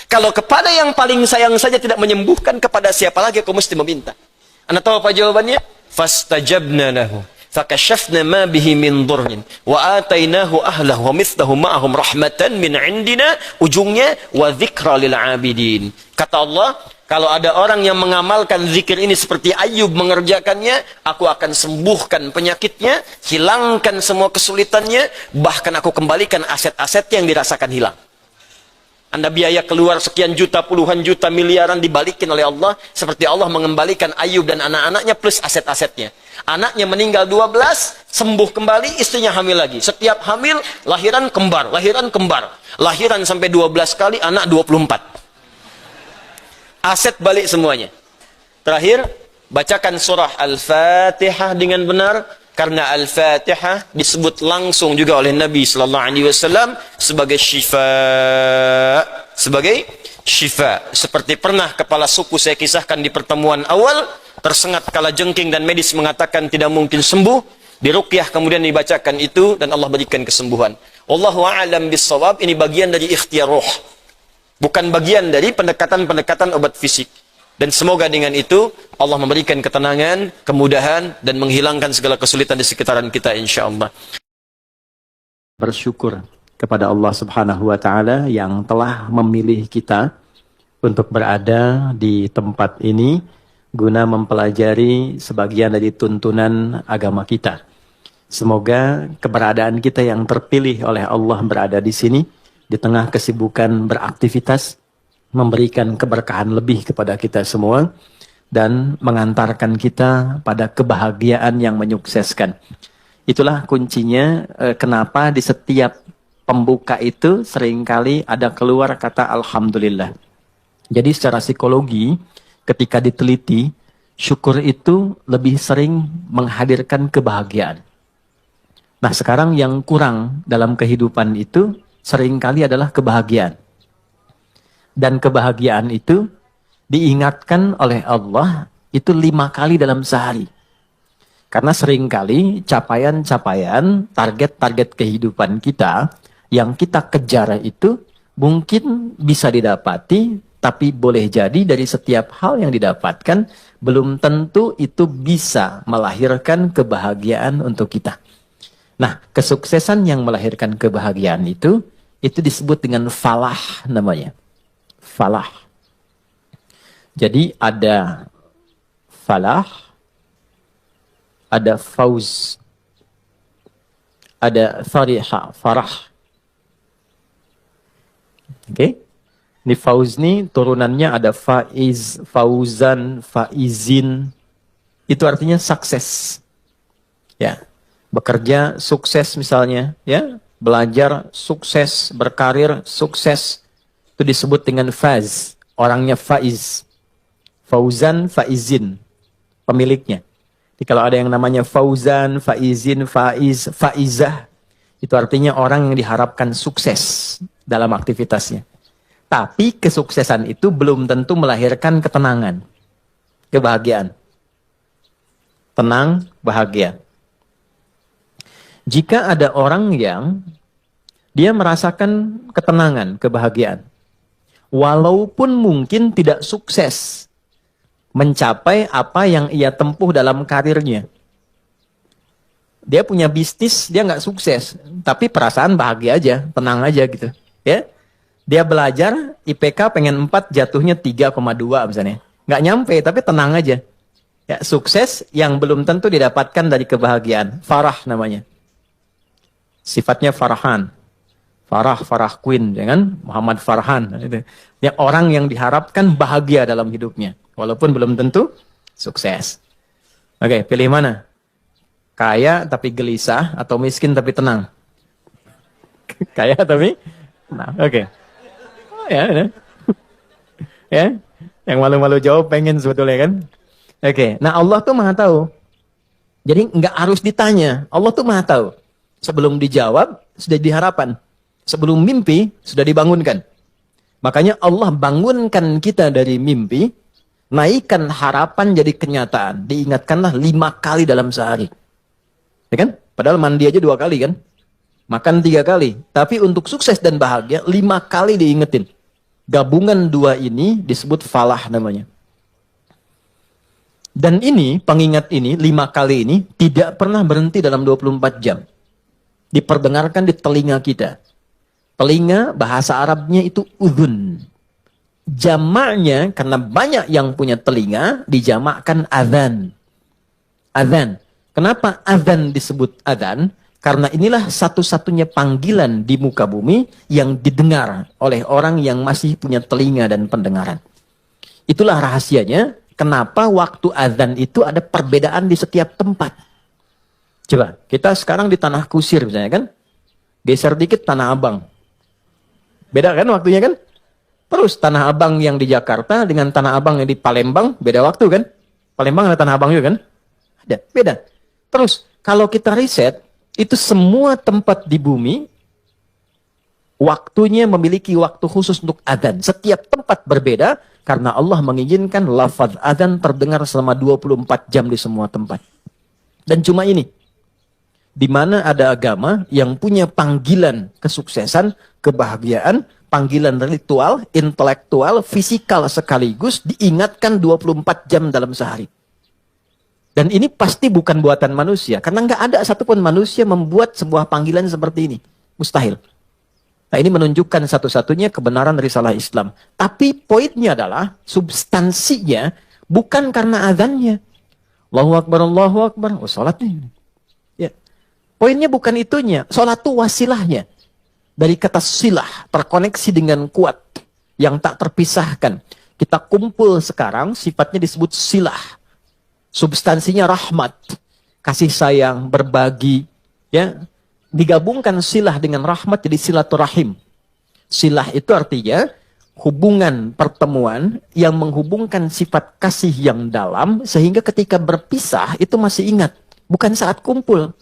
Kalau kepada yang paling sayang saja tidak menyembuhkan, kepada siapa lagi aku mesti meminta? Anda tahu apa jawabannya? Fastajabna lahu fakashafna ma bihi min dhurrin wa atainahu ahlahu wa mithlahu ma'ahum rahmatan min indina, ujungnya wa dzikra lil abidin. Kata Allah, kalau ada orang yang mengamalkan zikir ini seperti Ayyub mengerjakannya, aku akan sembuhkan penyakitnya, hilangkan semua kesulitannya, bahkan aku kembalikan aset-asetnya yang dirasakan hilang. Anda biaya keluar sekian juta, puluhan juta, miliaran dibalikin oleh Allah, seperti Allah mengembalikan Ayyub dan anak-anaknya plus aset-asetnya. Anaknya meninggal 12, sembuh kembali, istrinya hamil lagi. Setiap hamil, lahiran kembar, lahiran kembar. Lahiran sampai 12 kali, anak 24. Aset balik semuanya. Terakhir, bacakan surah Al-Fatihah dengan benar, karena Al-Fatihah disebut langsung juga oleh Nabi sallallahu alaihi wasallam sebagai syifa, sebagai syifa. Seperti pernah kepala suku saya kisahkan di pertemuan awal, tersengat kalajengking dan medis mengatakan tidak mungkin sembuh, diruqyah kemudian dibacakan itu dan Allah berikan kesembuhan. Wallahu a'lam bissawab. Ini bagian dari ikhtiar roh, bukan bagian dari pendekatan-pendekatan obat fisik. Dan semoga dengan itu Allah memberikan ketenangan, kemudahan, dan menghilangkan segala kesulitan di sekitaran kita, insya Allah. Bersyukur kepada Allah Subhanahu wa taala yang telah memilih kita untuk berada di tempat ini guna mempelajari sebagian dari tuntunan agama kita. Semoga keberadaan kita yang terpilih oleh Allah berada di sini di tengah kesibukan beraktivitas memberikan keberkahan lebih kepada kita semua dan mengantarkan kita pada kebahagiaan yang menyukseskan. Itulah kuncinya kenapa di setiap pembuka itu seringkali ada keluar kata Alhamdulillah. Jadi secara psikologi ketika diteliti, syukur itu lebih sering menghadirkan kebahagiaan. Nah sekarang yang kurang dalam kehidupan itu seringkali adalah kebahagiaan. Dan kebahagiaan itu diingatkan oleh Allah itu 5 kali dalam sehari. Karena seringkali capaian-capaian, target-target kehidupan kita yang kita kejar itu mungkin bisa didapati, tapi boleh jadi dari setiap hal yang didapatkan belum tentu itu bisa melahirkan kebahagiaan untuk kita. Nah, kesuksesan yang melahirkan kebahagiaan itu disebut dengan falah namanya. Falah. Jadi ada falah, ada fauz, ada fariha, farah. Oke. Ini fauz nih turunannya ada faiz, fauzan, faizin. Itu artinya sukses. Ya. Bekerja sukses misalnya, ya. Belajar sukses, berkarir sukses. Itu disebut dengan faz. Orangnya faiz. Fauzan, faizin. Pemiliknya. Jadi kalau ada yang namanya fauzan, faizin, faiz, faizah. Itu artinya orang yang diharapkan sukses dalam aktivitasnya. Tapi kesuksesan itu belum tentu melahirkan ketenangan. Kebahagiaan. Tenang, bahagia. Jika ada orang yang dia merasakan ketenangan, kebahagiaan. Walaupun mungkin tidak sukses mencapai apa yang ia tempuh dalam karirnya. Dia punya bisnis, dia nggak sukses. Tapi perasaan bahagia aja, tenang aja gitu. Ya. Dia belajar, IPK pengen 4, jatuhnya 3,2 misalnya. Nggak nyampe, tapi tenang aja. Ya, sukses yang belum tentu didapatkan dari kebahagiaan. Farah namanya. Sifatnya Farhan. Farah Queen, jangan Muhammad Farhan. Ya, orang yang diharapkan bahagia dalam hidupnya. Walaupun belum tentu sukses. Oke, pilih mana? Kaya tapi gelisah atau miskin tapi tenang? Kaya tapi tenang. Oke. Ya. Ya. Yang malu-malu jawab pengen sebetulnya kan? Oke. Nah Allah tuh maha tahu. Jadi nggak harus ditanya. Allah tuh maha tahu. Sebelum dijawab, sudah diharapan. Sebelum mimpi, sudah dibangunkan. Makanya Allah bangunkan kita dari mimpi, naikkan harapan jadi kenyataan. Diingatkanlah 5 kali dalam sehari. Ya kan? Padahal mandi aja 2 kali kan? Makan 3 kali. Tapi untuk sukses dan bahagia, 5 kali diingetin. Gabungan 2 ini disebut falah namanya. Dan ini, pengingat ini, 5 kali ini, tidak pernah berhenti dalam 24 jam. Diperdengarkan di telinga kita. Telinga, bahasa Arabnya itu udhun. Jamaknya, karena banyak yang punya telinga, dijamakkan adhan. Adhan. Kenapa adhan disebut adhan? Karena inilah satu-satunya panggilan di muka bumi yang didengar oleh orang yang masih punya telinga dan pendengaran. Itulah rahasianya, kenapa waktu azan itu ada perbedaan di setiap tempat. Coba, kita sekarang di Tanah Kusir misalnya kan, geser dikit Tanah Abang. Beda kan waktunya kan? Terus Tanah Abang yang di Jakarta dengan Tanah Abang yang di Palembang, beda waktu kan? Palembang ada Tanah Abang juga kan? Ada, beda. Terus, kalau kita riset, itu semua tempat di bumi, waktunya memiliki waktu khusus untuk adzan. Setiap tempat berbeda, karena Allah mengizinkan lafaz adzan terdengar selama 24 jam di semua tempat. Dan cuma ini, di mana ada agama yang punya panggilan kesuksesan, kebahagiaan, panggilan ritual, intelektual, fisikal sekaligus, diingatkan 24 jam dalam sehari. Dan ini pasti bukan buatan manusia. Karena nggak ada satupun manusia membuat sebuah panggilan seperti ini. Mustahil. Nah, ini menunjukkan satu-satunya kebenaran risalah Islam. Tapi poinnya adalah substansinya bukan karena azannya. Allahu Akbar. Oh, salat nih. Ya. Poinnya bukan itunya. Salat itu wasilahnya. Dari kata silah, terkoneksi dengan kuat. Yang tak terpisahkan. Kita kumpul sekarang, sifatnya disebut silah. Substansinya rahmat. Kasih sayang, berbagi. Ya. Digabungkan silah dengan rahmat jadi silaturahim. Silah itu artinya hubungan pertemuan yang menghubungkan sifat kasih yang dalam sehingga ketika berpisah itu masih ingat, bukan saat kumpul.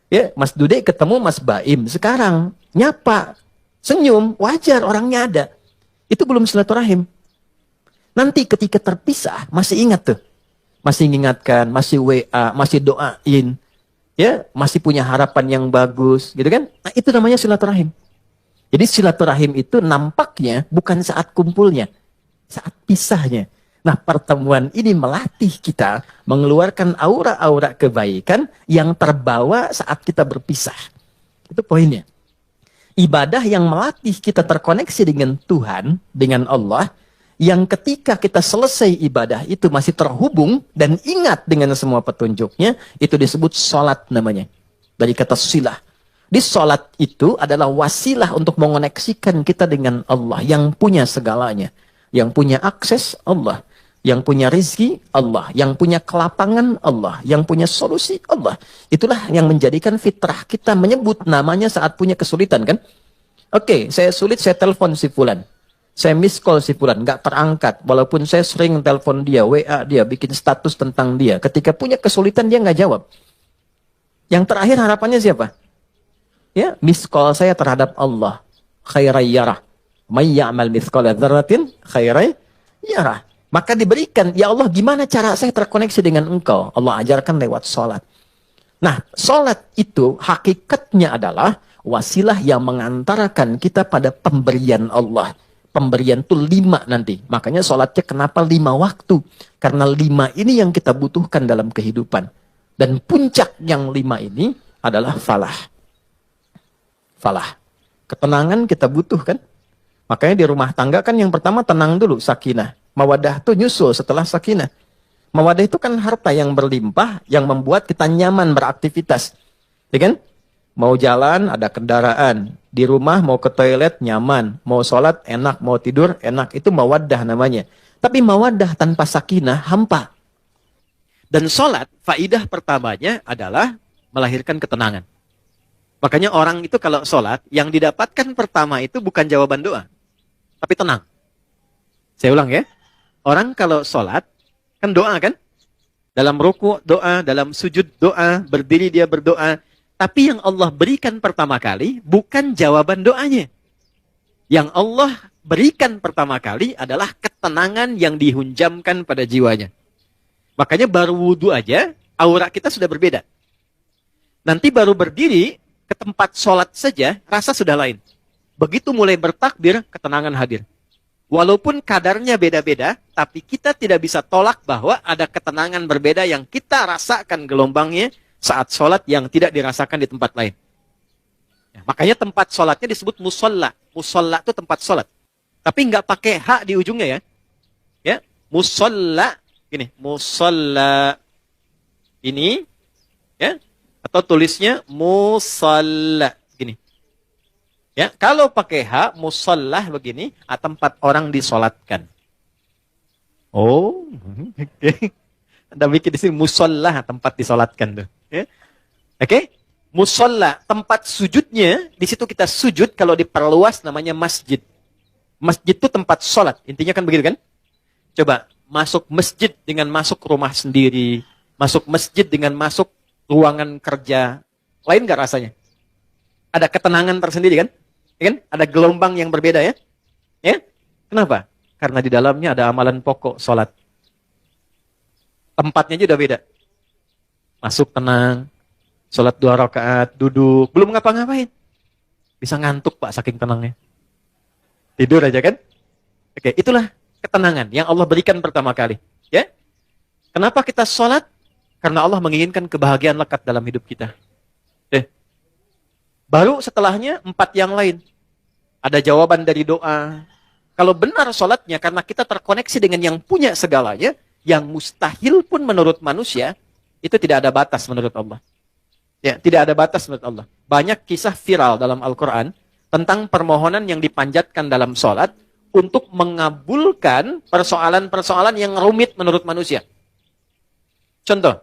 Ya, Mas Dude ketemu Mas Baim sekarang nyapa, senyum, wajar orangnya ada. Itu belum silaturahim. Nanti ketika terpisah masih ingat tuh. Masih mengingatkan, masih WA, masih doain. Ya, masih punya harapan yang bagus, gitu kan? Nah, itu namanya silaturahim. Jadi silaturahim itu nampaknya bukan saat kumpulnya, saat pisahnya. Nah, pertemuan ini melatih kita mengeluarkan aura-aura kebaikan yang terbawa saat kita berpisah. Itu poinnya. Ibadah yang melatih kita terkoneksi dengan Tuhan, dengan Allah, yang ketika kita selesai ibadah itu masih terhubung dan ingat dengan semua petunjuknya, itu disebut sholat namanya. Dari kata silah. Di sholat itu adalah wasilah untuk mengoneksikan kita dengan Allah yang punya segalanya. Yang punya akses Allah. Yang punya rizki Allah. Yang punya kelapangan Allah. Yang punya solusi Allah. Itulah yang menjadikan fitrah kita menyebut namanya saat punya kesulitan kan. Oke, saya sulit, saya telepon si fulan. Saya miss call si fulan, nggak terangkat. Walaupun saya sering telepon dia, WA dia, bikin status tentang dia. Ketika punya kesulitan dia nggak jawab. Yang terakhir harapannya siapa? Ya, miss call saya terhadap Allah. Khairai yarah. May ya'mal mithqala dzarratin khairai yarah. Maka diberikan, ya Allah gimana cara saya terkoneksi dengan engkau? Allah ajarkan lewat sholat. Nah, sholat itu hakikatnya adalah wasilah yang mengantarakan kita pada pemberian Allah. Pemberian itu 5 nanti. Makanya sholatnya kenapa 5 waktu? Karena 5 ini yang kita butuhkan dalam kehidupan. Dan puncak yang 5 ini adalah falah. Falah. Ketenangan kita butuhkan. Makanya di rumah tangga kan yang pertama tenang dulu, sakinah. Mawadah itu nyusul setelah sakinah. Mawadah itu kan harta yang berlimpah, yang membuat kita nyaman beraktivitas. Ya kan? Mau jalan, ada kendaraan. Di rumah mau ke toilet, nyaman. Mau sholat, enak. Mau tidur, enak. Itu mawaddah namanya. Tapi mawaddah tanpa sakinah, hampa. Dan sholat, faidah pertamanya adalah melahirkan ketenangan. Makanya orang itu kalau sholat, yang didapatkan pertama itu bukan jawaban doa. Tapi tenang. Saya ulang ya. Orang kalau sholat, kan doa kan? Dalam ruku doa, dalam sujud doa, berdiri dia berdoa. Tapi yang Allah berikan pertama kali bukan jawaban doanya. Yang Allah berikan pertama kali adalah ketenangan yang dihunjamkan pada jiwanya. Makanya baru wudhu aja, aura kita sudah berbeda. Nanti baru berdiri ke tempat sholat saja, rasa sudah lain. Begitu mulai bertakbir, ketenangan hadir. Walaupun kadarnya beda-beda, tapi kita tidak bisa tolak bahwa ada ketenangan berbeda yang kita rasakan gelombangnya saat sholat yang tidak dirasakan di tempat lain. Ya, makanya tempat sholatnya disebut musolla. Musolla itu tempat sholat. Tapi nggak pakai hak di ujungnya ya. Ya, musolla. Gini, musolla. Ini. Ya. Atau tulisnya musolla. Gini. Ya, kalau pakai hak, musolla begini, tempat orang disolatkan. Oh, oke. Anda bikin di sini musolla, tempat disolatkan tuh. Ya. Oke? Musolla, tempat sujudnya, di situ kita sujud, kalau diperluas namanya masjid. Masjid itu tempat sholat, intinya kan begitu kan? Coba, masuk masjid dengan masuk rumah sendiri, masuk masjid dengan masuk ruangan kerja, lain nggak rasanya? Ada ketenangan tersendiri kan? Ya kan? Ada gelombang yang berbeda ya? Ya? Kenapa? Karena di dalamnya ada amalan pokok sholat. Tempatnya aja udah beda. Masuk tenang, sholat 2 rakaat, duduk, belum ngapa-ngapain. Bisa ngantuk Pak saking tenangnya. Tidur aja kan? Oke, itulah ketenangan yang Allah berikan pertama kali. Ya? Kenapa kita sholat? Karena Allah menginginkan kebahagiaan lekat dalam hidup kita. Baru setelahnya 4 yang lain. Ada jawaban dari doa. Kalau benar sholatnya karena kita terkoneksi dengan yang punya segalanya, yang mustahil pun menurut manusia, itu tidak ada batas menurut Allah. Ya, tidak ada batas menurut Allah. Banyak kisah viral dalam Al-Quran tentang permohonan yang dipanjatkan dalam sholat untuk mengabulkan persoalan-persoalan yang rumit menurut manusia. Contoh,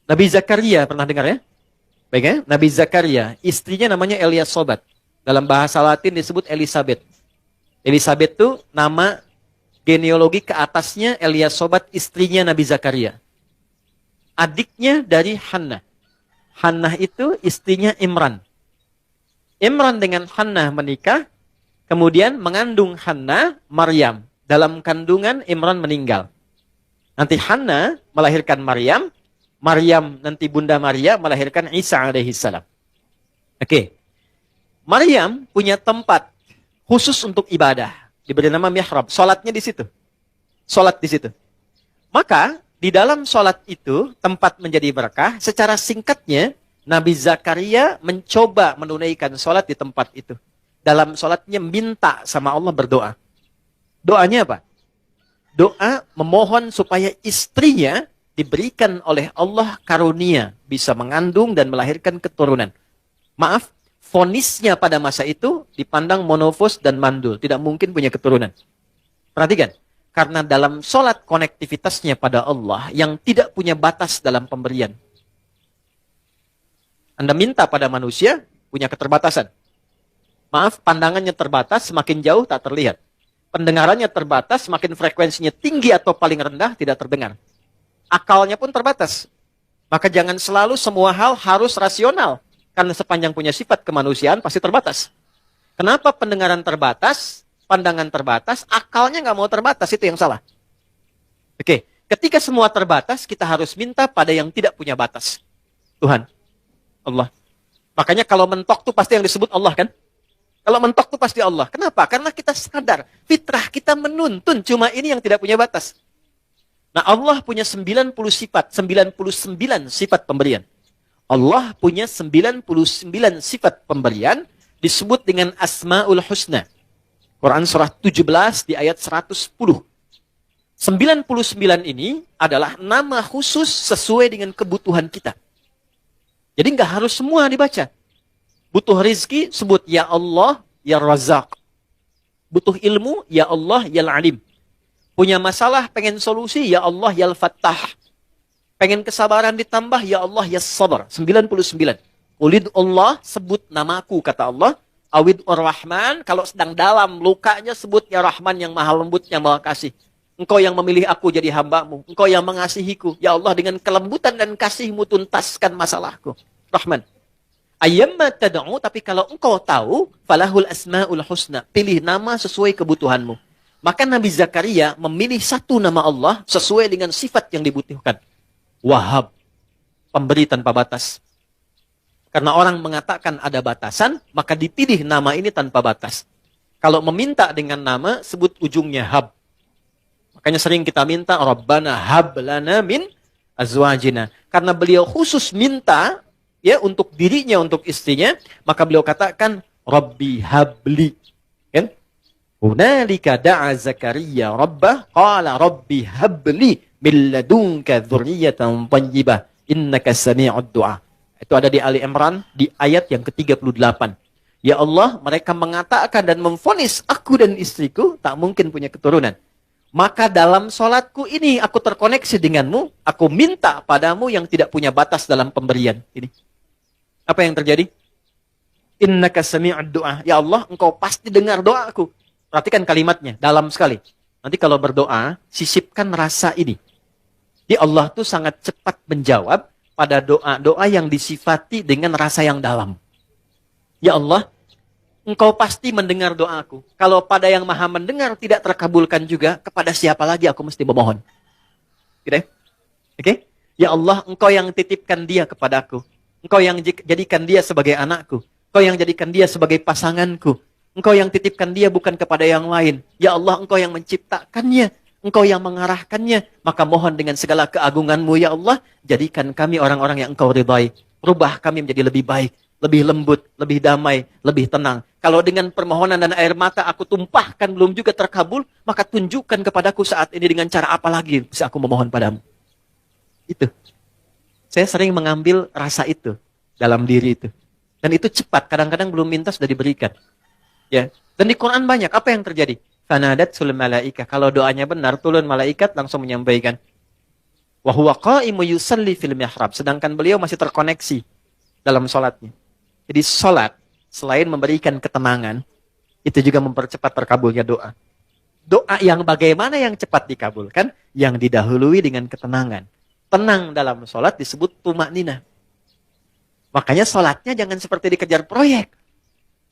Nabi Zakaria, pernah dengar ya? Baik ya? Nabi Zakaria, istrinya namanya Eliasobat. Dalam bahasa Latin disebut Elizabeth. Elizabeth itu nama genealogi ke atasnya Eliasobat, istrinya Nabi Zakaria. Adiknya dari Hannah. Hannah itu istrinya Imran. Imran dengan Hannah menikah, kemudian mengandung Hannah, Maryam. Dalam kandungan Imran meninggal. Nanti Hannah melahirkan Maryam, Maryam nanti Bunda Maria melahirkan Isa alaihissalam. Oke. Maryam punya tempat khusus untuk ibadah, diberi nama mihrab. Salatnya di situ. Salat di situ. Maka di dalam salat itu tempat menjadi berkah. Secara singkatnya Nabi Zakaria mencoba menunaikan salat di tempat itu. Dalam salatnya minta sama Allah berdoa. Doanya apa? Doa memohon supaya istrinya diberikan oleh Allah karunia bisa mengandung dan melahirkan keturunan. Maaf, vonisnya pada masa itu dipandang monofos dan mandul, tidak mungkin punya keturunan. Perhatikan, karena dalam sholat konektivitasnya pada Allah yang tidak punya batas dalam pemberian. Anda minta pada manusia punya keterbatasan. Maaf, pandangannya terbatas, semakin jauh tak terlihat. Pendengarannya terbatas, semakin frekuensinya tinggi atau paling rendah tidak terdengar. Akalnya pun terbatas. Maka jangan selalu semua hal harus rasional. Karena sepanjang punya sifat kemanusiaan pasti terbatas. Kenapa pendengaran terbatas, pandangan terbatas, akalnya nggak mau terbatas, itu yang salah. Oke, ketika semua terbatas, kita harus minta pada yang tidak punya batas. Tuhan, Allah. Makanya kalau mentok tuh pasti yang disebut Allah kan? Kalau mentok tuh pasti Allah. Kenapa? Karena kita sadar, fitrah kita menuntun, cuma ini yang tidak punya batas. Nah, Allah punya 90 sifat, 99 sifat pemberian. Allah punya 99 sifat pemberian, disebut dengan Asma'ul Husna. Quran surah 17 di ayat 110. 99 ini adalah nama khusus sesuai dengan kebutuhan kita. Jadi nggak harus semua dibaca. Butuh rizki, sebut Ya Allah, Ya Razak. Butuh ilmu, Ya Allah, Ya Alim. Punya masalah, pengen solusi, Ya Allah, Ya Fattah. Pengen kesabaran ditambah, Ya Allah, Ya Sabar. 99. Ulid Allah, sebut namaku, kata Allah. Awid Ar-Rahman, kalau sedang dalam lukanya, sebut Ya Rahman yang maha lembut, yang maha kasih. Engkau yang memilih aku jadi hambamu. Engkau yang mengasihiku. Ya Allah, dengan kelembutan dan kasihmu tuntaskan masalahku. Rahman. Ayyamma tad'u, tapi kalau engkau tahu, falahul asma'ul husna. Pilih nama sesuai kebutuhanmu. Maka Nabi Zakaria memilih satu nama Allah sesuai dengan sifat yang dibutuhkan. Wahhab, pemberi tanpa batas. Karena orang mengatakan ada batasan, maka dipilih nama ini tanpa batas. Kalau meminta dengan nama, sebut ujungnya hab. Makanya sering kita minta, Rabbana hab lana min azwajina. Karena beliau khusus minta, ya, untuk dirinya, untuk istrinya, maka beliau katakan, Rabbi habli. Kan? Hunalika da'a Zakaria Rabbah, qala Rabbi habli min ladunka dzurriyyatan thayyibah, innaka sami'ud du'a. Itu ada di Ali Imran, di ayat yang ke-38. Ya Allah, mereka mengatakan dan memvonis aku dan istriku tak mungkin punya keturunan. Maka dalam sholatku ini aku terkoneksi denganmu, aku minta padamu yang tidak punya batas dalam pemberian. Ini. Apa yang terjadi? Innaka sami'ud du'a. Ya Allah, engkau pasti dengar doaku. Perhatikan kalimatnya, dalam sekali. Nanti kalau berdoa, sisipkan rasa ini. Di Allah tuh sangat cepat menjawab pada doa-doa yang disifati dengan rasa yang dalam. Ya Allah, engkau pasti mendengar doaku. Kalau pada yang maha mendengar tidak terkabulkan juga, kepada siapa lagi aku mesti memohon? Gitu ya? Oke? Ya Allah, engkau yang titipkan dia kepadaku. Engkau yang jadikan dia sebagai anakku. Engkau yang jadikan dia sebagai pasanganku. Engkau yang titipkan dia bukan kepada yang lain. Ya Allah, engkau yang menciptakannya. Engkau yang mengarahkannya. Maka mohon dengan segala keagunganmu, ya Allah, jadikan kami orang-orang yang engkau ridhai. Rubah kami menjadi lebih baik. lebih lembut, lebih damai, lebih tenang. Kalau dengan permohonan dan air mata aku tumpahkan belum juga terkabul, maka tunjukkan kepadaku saat ini dengan cara apa lagi bisa aku memohon padamu. Itu. Saya sering mengambil rasa itu dalam diri itu. Dan itu cepat, kadang-kadang belum minta sudah diberikan. Ya. Dan di Quran banyak, apa yang terjadi? Fanadatsul malaikah. Kalau doanya benar, turun malaikat langsung menyampaikan. Wa huwa qa'imu yusalli fil mihrab. Sedangkan beliau masih terkoneksi dalam sholatnya. Jadi sholat, selain memberikan ketenangan, itu juga mempercepat terkabulnya doa. Doa yang bagaimana yang cepat dikabulkan? Yang didahului dengan ketenangan. Tenang dalam sholat disebut tumakninah. Makanya sholatnya jangan seperti dikejar proyek.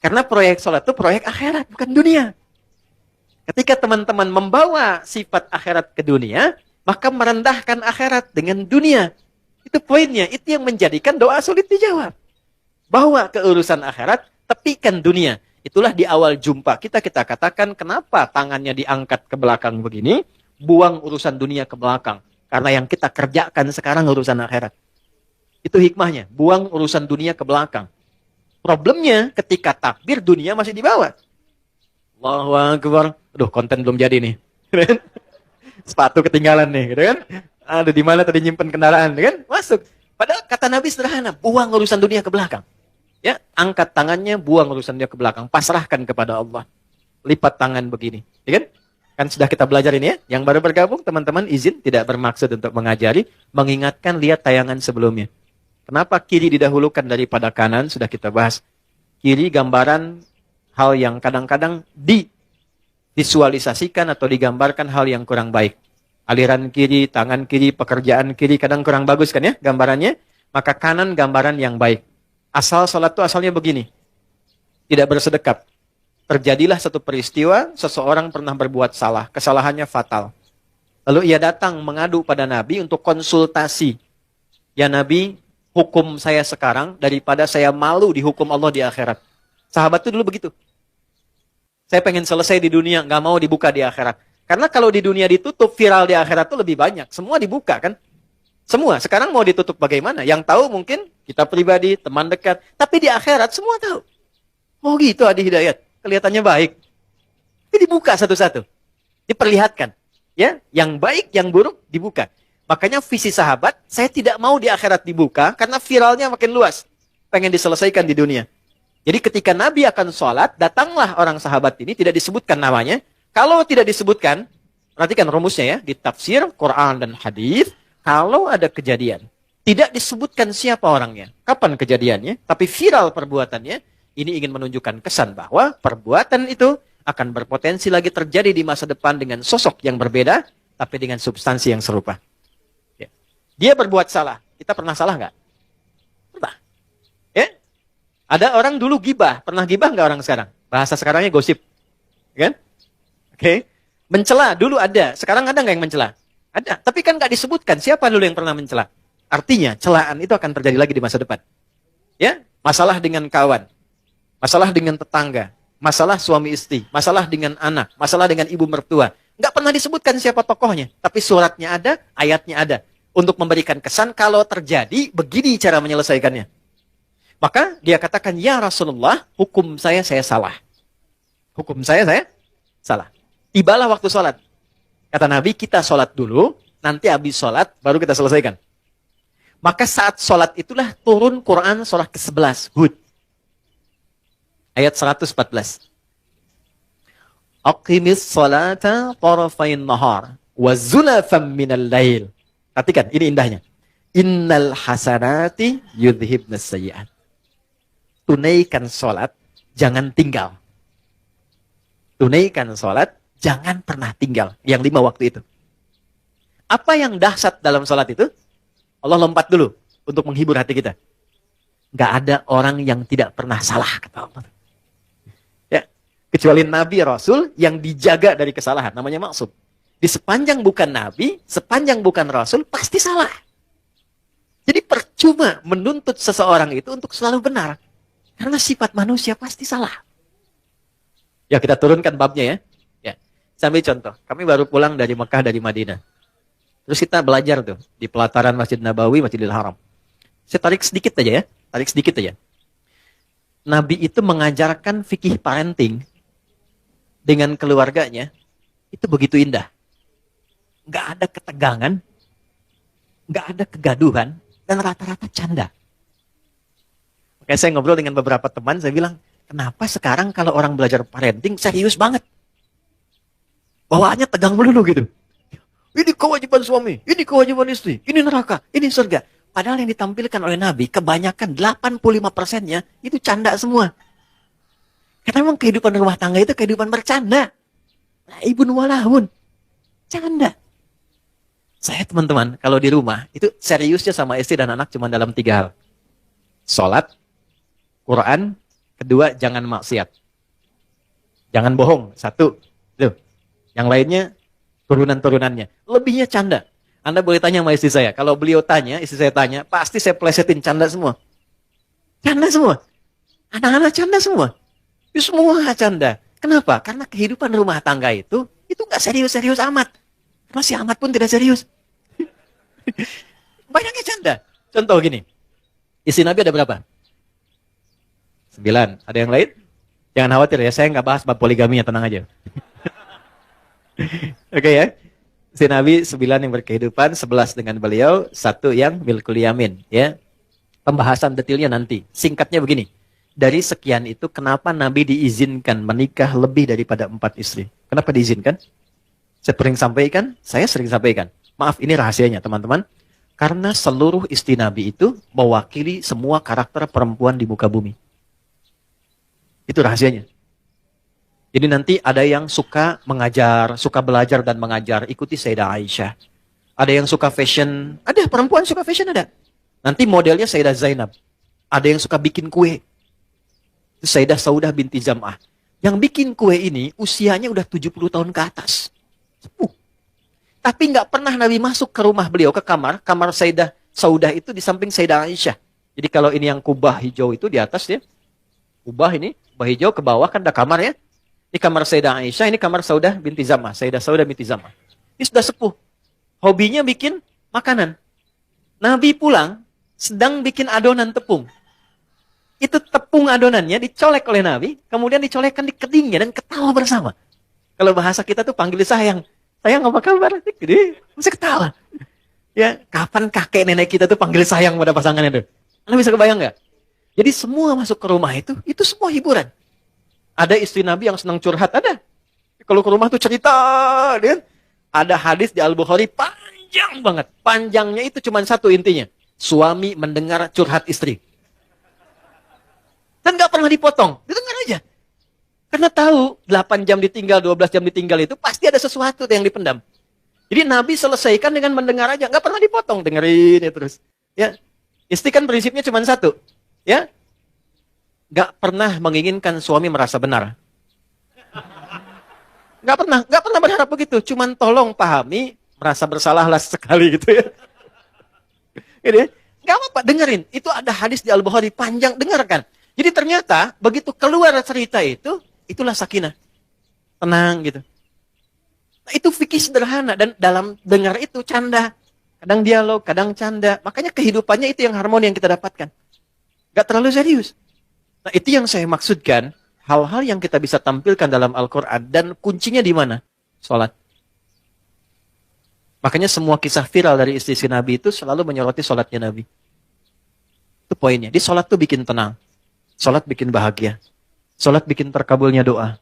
Karena proyek sholat itu proyek akhirat, bukan dunia. Ketika teman-teman membawa sifat akhirat ke dunia, maka merendahkan akhirat dengan dunia. Itu poinnya, itu yang menjadikan doa sulit dijawab. Bawa ke urusan akhirat, tepikan dunia. Itulah di awal jumpa kita katakan kenapa tangannya diangkat ke belakang begini, buang urusan dunia ke belakang. Karena yang kita kerjakan sekarang urusan akhirat. Itu hikmahnya, buang urusan dunia ke belakang. Problemnya ketika takbir dunia masih di bawah. Allahu Akbar. Aduh, konten belum jadi nih. Sepatu ketinggalan nih, gitu kan? Ada di mana tadi nyimpen kendaraan, kan? Masuk. Padahal kata Nabi sederhana, buang urusan dunia ke belakang. Ya, angkat tangannya, buang urusan dunia ke belakang, pasrahkan kepada Allah. Lipat tangan begini, ya kan? Kan sudah kita belajar ini ya. Yang baru bergabung, teman-teman izin tidak bermaksud untuk mengajari, mengingatkan lihat tayangan sebelumnya. Kenapa kiri didahulukan daripada kanan? Sudah kita bahas. Kiri gambaran hal yang kadang-kadang divisualisasikan atau digambarkan hal yang kurang baik. Aliran kiri, tangan kiri, pekerjaan kiri kadang kurang bagus kan ya gambarannya. Maka kanan gambaran yang baik. Asal sholat itu asalnya begini. Tidak bersedekap. Terjadilah satu peristiwa, seseorang pernah berbuat salah. Kesalahannya fatal. Lalu ia datang mengadu pada Nabi untuk konsultasi. Ya Nabi, hukum saya sekarang daripada saya malu dihukum Allah di akhirat. Sahabat itu dulu begitu. Saya pengen selesai di dunia, nggak mau dibuka di akhirat. Karena kalau di dunia ditutup, viral di akhirat itu lebih banyak. Semua dibuka kan? Semua. Sekarang mau ditutup bagaimana? Yang tahu mungkin kita pribadi, teman dekat. Tapi di akhirat semua tahu. Oh gitu Adi Hidayat. Kelihatannya baik. Jadi dibuka satu-satu. Diperlihatkan. Ya, yang baik, yang buruk dibuka. Makanya visi sahabat, saya tidak mau di akhirat dibuka karena viralnya makin luas. Pengen diselesaikan di dunia. Jadi ketika Nabi akan sholat, datanglah orang sahabat ini, tidak disebutkan namanya. Kalau tidak disebutkan, perhatikan rumusnya ya, di tafsir, Quran dan hadis, kalau ada kejadian, tidak disebutkan siapa orangnya, kapan kejadiannya, tapi viral perbuatannya, ini ingin menunjukkan kesan bahwa perbuatan itu akan berpotensi lagi terjadi di masa depan dengan sosok yang berbeda, tapi dengan substansi yang serupa. Ya. Dia berbuat salah. Kita pernah salah nggak? Pernah. Ya? Ada orang dulu gibah. Pernah gibah nggak orang sekarang? Bahasa sekarangnya gosip. Kan? Oke. Mencela dulu ada. Sekarang ada nggak yang mencela? Ada. Tapi kan nggak disebutkan siapa dulu yang pernah mencela. Artinya celaan itu akan terjadi lagi di masa depan. Ya? Masalah dengan kawan. Masalah dengan tetangga. Masalah suami istri. Masalah dengan anak. Masalah dengan ibu mertua. Nggak pernah disebutkan siapa tokohnya. Tapi suratnya ada, ayatnya ada. Untuk memberikan kesan kalau terjadi, begini cara menyelesaikannya. Maka dia katakan, ya Rasulullah, hukum saya salah. Hukum saya salah. Tibalah waktu sholat. Kata Nabi, kita sholat dulu, nanti habis sholat, baru kita selesaikan. Maka saat sholat itulah turun Quran surah ke-11, Hud. Ayat 114. Aqimis sholata tarafain nahar, wa zulafam minal lail. Perhatikan, ini indahnya. Innal hasanati yudhibnas sayyi'at. Tunaikan sholat, jangan tinggal. Tunaikan sholat, jangan pernah tinggal. Yang 5 waktu itu. Apa yang dahsyat dalam sholat itu? Allah lompat dulu untuk menghibur hati kita. Gak ada orang yang tidak pernah salah, kata Allah. Ya, kecuali Nabi Rasul yang dijaga dari kesalahan, namanya maksum. Di sepanjang bukan Nabi, sepanjang bukan Rasul, pasti salah. Jadi percuma menuntut seseorang itu untuk selalu benar. Karena sifat manusia pasti salah. Ya, kita turunkan babnya ya. Ya. Sambil contoh, kami baru pulang dari Mekah, dari Madinah. Terus kita belajar tuh di pelataran Masjid Nabawi, Masjidil Haram. Saya tarik sedikit aja ya, tarik sedikit aja. Nabi itu mengajarkan fikih parenting dengan keluarganya, itu begitu indah. Nggak ada ketegangan, nggak ada kegaduhan, dan rata-rata canda. Makanya saya ngobrol dengan beberapa teman, saya bilang, kenapa sekarang kalau orang belajar parenting serius banget? Bawaannya tegang melulu gitu. Ini kewajiban suami, ini kewajiban istri, ini neraka, ini surga. Padahal yang ditampilkan oleh Nabi, kebanyakan 85%-nya itu canda semua. Karena memang kehidupan rumah tangga itu kehidupan bercanda. Ibun walahun. Canda. Saya teman-teman, kalau di rumah, itu seriusnya sama istri dan anak cuma dalam 3 hal. Sholat, Quran, kedua, jangan maksiat. Jangan bohong, 1. Tuh. Yang lainnya, turunan-turunannya. Lebihnya canda. Anda boleh tanya sama istri saya. Kalau beliau tanya, istri saya tanya, pasti saya plesetin canda semua. Canda semua. Anak-anak canda semua. Itu semua canda. Kenapa? Karena kehidupan rumah tangga itu nggak serius-serius amat. Karena si amat pun tidak serius. Banyaknya canda. Contoh gini. Istri Nabi ada berapa? 9. Ada yang lain? Jangan khawatir ya, saya nggak bahas bab poligami ya, tenang aja. Oke ya. Si Nabi 9 yang berkehidupan, 11 dengan beliau, 1 yang milkul yamin. Ya. Pembahasan detailnya nanti. Singkatnya begini. Dari sekian itu, kenapa Nabi diizinkan menikah lebih daripada 4 istri? Kenapa diizinkan? Saya sering sampaikan. Maaf, ini rahasianya teman-teman. Karena seluruh istri Nabi itu mewakili semua karakter perempuan di muka bumi. Itu rahasianya. Jadi nanti ada yang suka mengajar, suka belajar dan mengajar, ikuti Sayyidah Aisyah. Ada yang suka fashion, ada perempuan suka fashion ada. Nanti modelnya Sayyidah Zainab. Ada yang suka bikin kue. Itu Sayyidah Saudah binti Zam'ah. Yang bikin kue ini usianya udah 70 tahun ke atas. Sepuh. Tapi nggak pernah Nabi masuk ke rumah beliau, ke kamar Sayyidah Saudah itu di samping Sayyidah Aisyah. Jadi kalau ini yang kubah hijau itu di atas ya. Kubah hijau ke bawah kan ada kamar ya. Ini kamar Sayyidah Aisyah, ini kamar Saudah binti Zam'ah. Sayyidah Saudah binti Zam'ah. Ini sudah sepuh. Hobinya bikin makanan. Nabi pulang, sedang bikin adonan tepung. Itu tepung adonannya dicolek oleh Nabi, kemudian dicolekkan di kedingnya dan ketawa bersama. Kalau bahasa kita tuh panggil sayang. Sayang apa kabar? Gede, masih ketawa. Ya, kapan kakek nenek kita tuh panggil sayang pada pasangannya tuh? Anda bisa kebayang nggak? Jadi semua masuk ke rumah itu semua hiburan. Ada istri Nabi yang senang curhat, ada. Kalau ke rumah tuh cerita, kan? Ada hadis di Al-Bukhari panjang banget. Panjangnya itu cuma 1 intinya. Suami mendengar curhat istri. Dan nggak pernah dipotong, didengar aja. Karena tahu 8 jam ditinggal, 12 jam ditinggal itu pasti ada sesuatu yang dipendam. Jadi Nabi selesaikan dengan mendengar aja, nggak pernah dipotong, dengerin ya terus. Ya, istri kan prinsipnya cuma 1, ya. Gak pernah menginginkan suami merasa benar. Gak pernah berharap begitu. Cuman tolong pahami, merasa bersalahlah sekali gitu ya. Gitu ya. Gak apa-apa, dengerin. Itu ada hadis di Al-Bukhari panjang, dengarkan. Jadi ternyata begitu keluar cerita itu, itulah sakinah. Tenang gitu. Nah, itu fikih sederhana dan dalam dengar itu canda. Kadang dialog, kadang canda. Makanya kehidupannya itu yang harmoni yang kita dapatkan. Gak terlalu serius. Nah, itu yang saya maksudkan, hal-hal yang kita bisa tampilkan dalam Al-Quran, dan kuncinya di mana? Salat. Makanya semua kisah viral dari istri Nabi itu selalu menyoroti salatnya Nabi. Itu poinnya. Di salat tuh bikin tenang. Salat bikin bahagia. Salat bikin terkabulnya doa.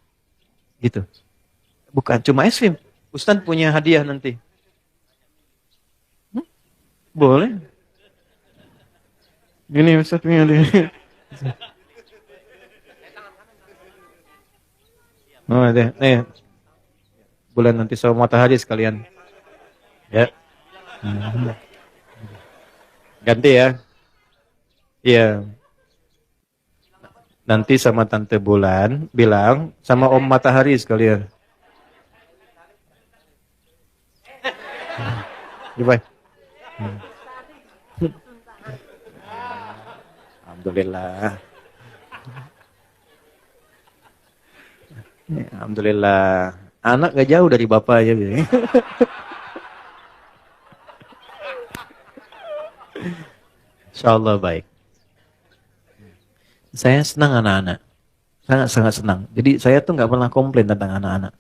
Gitu. Bukan cuma es krim. Ustaz punya hadiah nanti. Boleh. Gini Ustaz punya hadiah. Oh, ada. Nih. Bulan nanti sama matahari sekalian. Ya. Ganti ya. Iya. Nanti sama Tante Bulan bilang sama Om Matahari sekalian. Gimana? Alhamdulillah. Alhamdulillah. Anak gak jauh dari bapak ya. InsyaAllah baik. Saya senang anak-anak. Sangat-sangat senang. Jadi saya tuh nggak pernah komplain tentang anak-anak.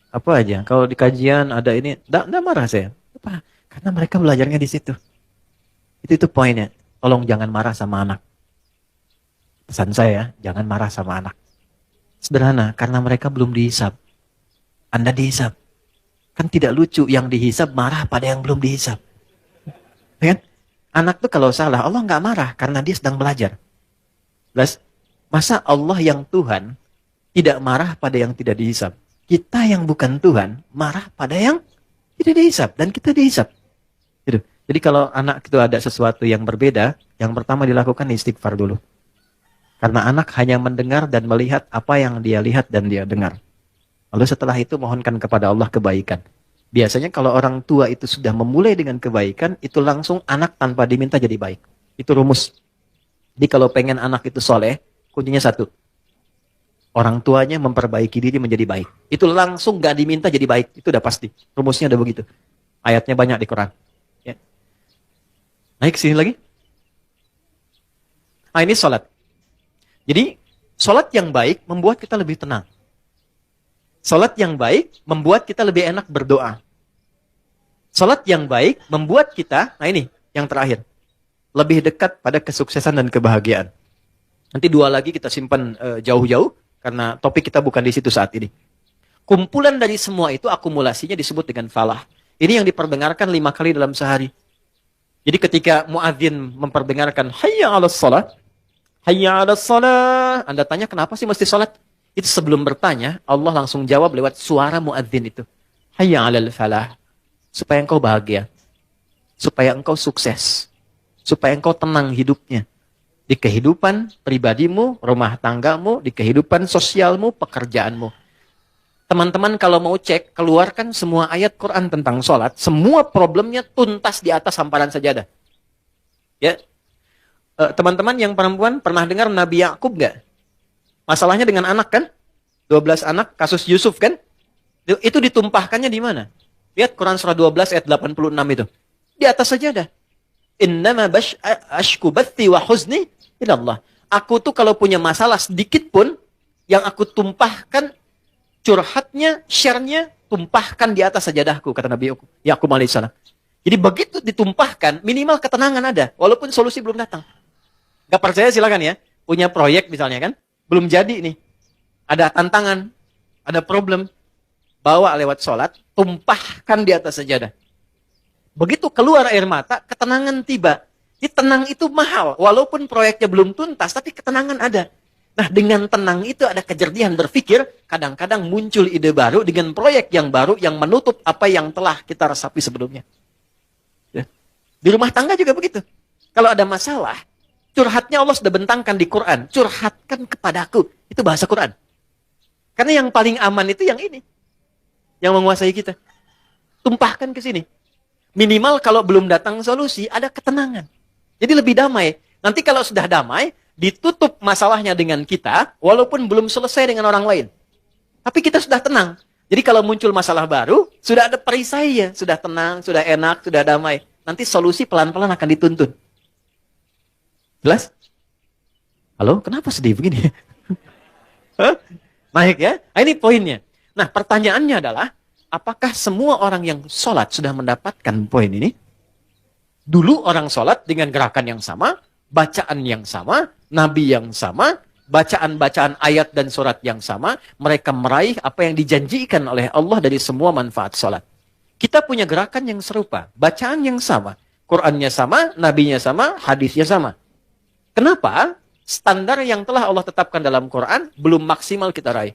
Apa aja. Kalau di kajian ada ini, nggak marah saya. Apa? Karena mereka belajarnya di situ. Itu poinnya. Tolong jangan marah sama anak. Pesan saya, jangan marah sama anak. Sederhana, karena mereka belum dihisab. Anda dihisab. Kan tidak lucu yang dihisab marah pada yang belum dihisab. Kan? Anak tuh kalau salah, Allah nggak marah karena dia sedang belajar. Plus, masa Allah yang Tuhan tidak marah pada yang tidak dihisab? Kita yang bukan Tuhan marah pada yang tidak dihisab dan kita dihisab. Gitu. Jadi kalau anak itu ada sesuatu yang berbeda, yang pertama dilakukan istighfar dulu. Karena anak hanya mendengar dan melihat apa yang dia lihat dan dia dengar. Lalu setelah itu mohonkan kepada Allah kebaikan. Biasanya kalau orang tua itu sudah memulai dengan kebaikan, itu langsung anak tanpa diminta jadi baik. Itu rumus. Jadi kalau pengen anak itu soleh, kuncinya satu. Orang tuanya memperbaiki diri menjadi baik. Itu langsung gak diminta jadi baik. Itu udah pasti. Rumusnya udah begitu. Ayatnya banyak di Quran. Ya. Naik sini lagi. Nah ini sholat. Jadi sholat yang baik membuat kita lebih tenang. Sholat yang baik membuat kita lebih enak berdoa. Sholat yang baik membuat kita, nah ini yang terakhir, lebih dekat pada kesuksesan dan kebahagiaan. Nanti dua lagi kita simpan jauh-jauh. Karena topik kita bukan di situ saat ini. Kumpulan dari semua itu akumulasinya disebut dengan falah. Ini yang diperdengarkan 5 kali dalam sehari. Jadi ketika muadzin memperdengarkan hayya 'alas shalah, hayya 'alas shalah, Anda tanya kenapa sih mesti salat? Itu sebelum bertanya, Allah langsung jawab lewat suara muadzin itu. Hayya 'alal falah. Supaya engkau bahagia. Supaya engkau sukses. Supaya engkau tenang hidupnya. Di kehidupan pribadimu, rumah tanggamu, di kehidupan sosialmu, pekerjaanmu. Teman-teman kalau mau cek, keluarkan semua ayat Quran tentang sholat, semua problemnya tuntas di atas hamparan sajadah. Ya, teman-teman yang perempuan pernah dengar Nabi Yakub nggak? Masalahnya dengan anak kan? 12 anak, kasus Yusuf kan? Itu ditumpahkannya di mana? Lihat Quran surah 12 ayat 86 itu. Di atas sajadah. Innama ashku bathi wa huzni ilallah. Aku tuh kalau punya masalah sedikit pun, yang aku tumpahkan, curhatnya, share-nya, tumpahkan di atas sajadahku, kata Nabi Yakub alaihissalam. Jadi begitu ditumpahkan, minimal ketenangan ada, walaupun solusi belum datang. Gak percaya silakan ya, punya proyek misalnya kan, belum jadi nih, ada tantangan, ada problem, bawa lewat sholat, tumpahkan di atas sajadah. Begitu keluar air mata, ketenangan tiba. Jadi tenang itu mahal. Walaupun proyeknya belum tuntas, tapi ketenangan ada. Nah, dengan tenang itu ada kejernihan berpikir. Kadang-kadang muncul ide baru dengan proyek yang baru yang menutup apa yang telah kita resapi sebelumnya. Ya. Di rumah tangga juga begitu. Kalau ada masalah, curhatnya Allah sudah bentangkan di Quran. Curhatkan kepadaku. Itu bahasa Quran. Karena yang paling aman itu yang ini. Yang menguasai kita. Tumpahkan ke sini. Minimal kalau belum datang solusi, ada ketenangan. Jadi lebih damai. Nanti kalau sudah damai, ditutup masalahnya dengan kita, walaupun belum selesai dengan orang lain. Tapi kita sudah tenang. Jadi kalau muncul masalah baru, sudah ada perisainya. Sudah tenang, sudah enak, sudah damai. Nanti solusi pelan-pelan akan dituntun. Jelas? Halo, kenapa sedih begini? Naik ya? Nah, ini poinnya. Nah, pertanyaannya adalah, apakah semua orang yang sholat sudah mendapatkan poin ini? Dulu orang sholat dengan gerakan yang sama, bacaan yang sama, nabi yang sama, bacaan-bacaan ayat dan surat yang sama, mereka meraih apa yang dijanjikan oleh Allah dari semua manfaat sholat. Kita punya gerakan yang serupa, bacaan yang sama, Qur'annya sama, nabinya sama, hadisnya sama. Kenapa? Standar yang telah Allah tetapkan dalam Quran belum maksimal kita raih.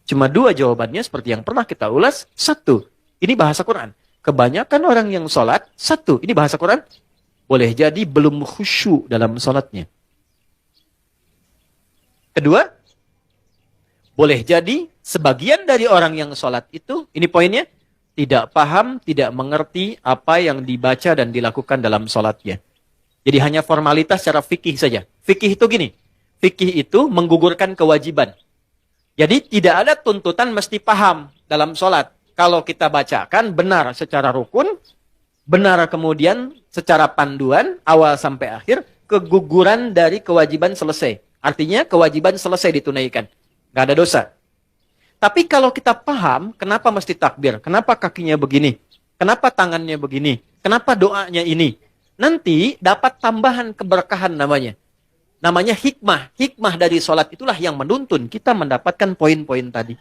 Cuma dua jawabannya seperti yang pernah kita ulas. Satu, ini bahasa Quran. Kebanyakan orang yang sholat, satu, ini bahasa Quran, boleh jadi belum khusyuk dalam sholatnya. Kedua, boleh jadi sebagian dari orang yang sholat itu, ini poinnya, tidak paham, tidak mengerti apa yang dibaca dan dilakukan dalam sholatnya. Jadi hanya formalitas secara fikih saja. Fikih itu gini, fikih itu menggugurkan kewajiban. Jadi tidak ada tuntutan mesti paham dalam sholat. Kalau kita bacakan benar secara rukun, benar kemudian secara panduan, awal sampai akhir, keguguran dari kewajiban selesai. Artinya kewajiban selesai ditunaikan. Nggak ada dosa. Tapi kalau kita paham kenapa mesti takbir, kenapa kakinya begini, kenapa tangannya begini, kenapa doanya ini, nanti dapat tambahan keberkahan namanya. Namanya hikmah. Hikmah dari sholat itulah yang menuntun kita mendapatkan poin-poin tadi.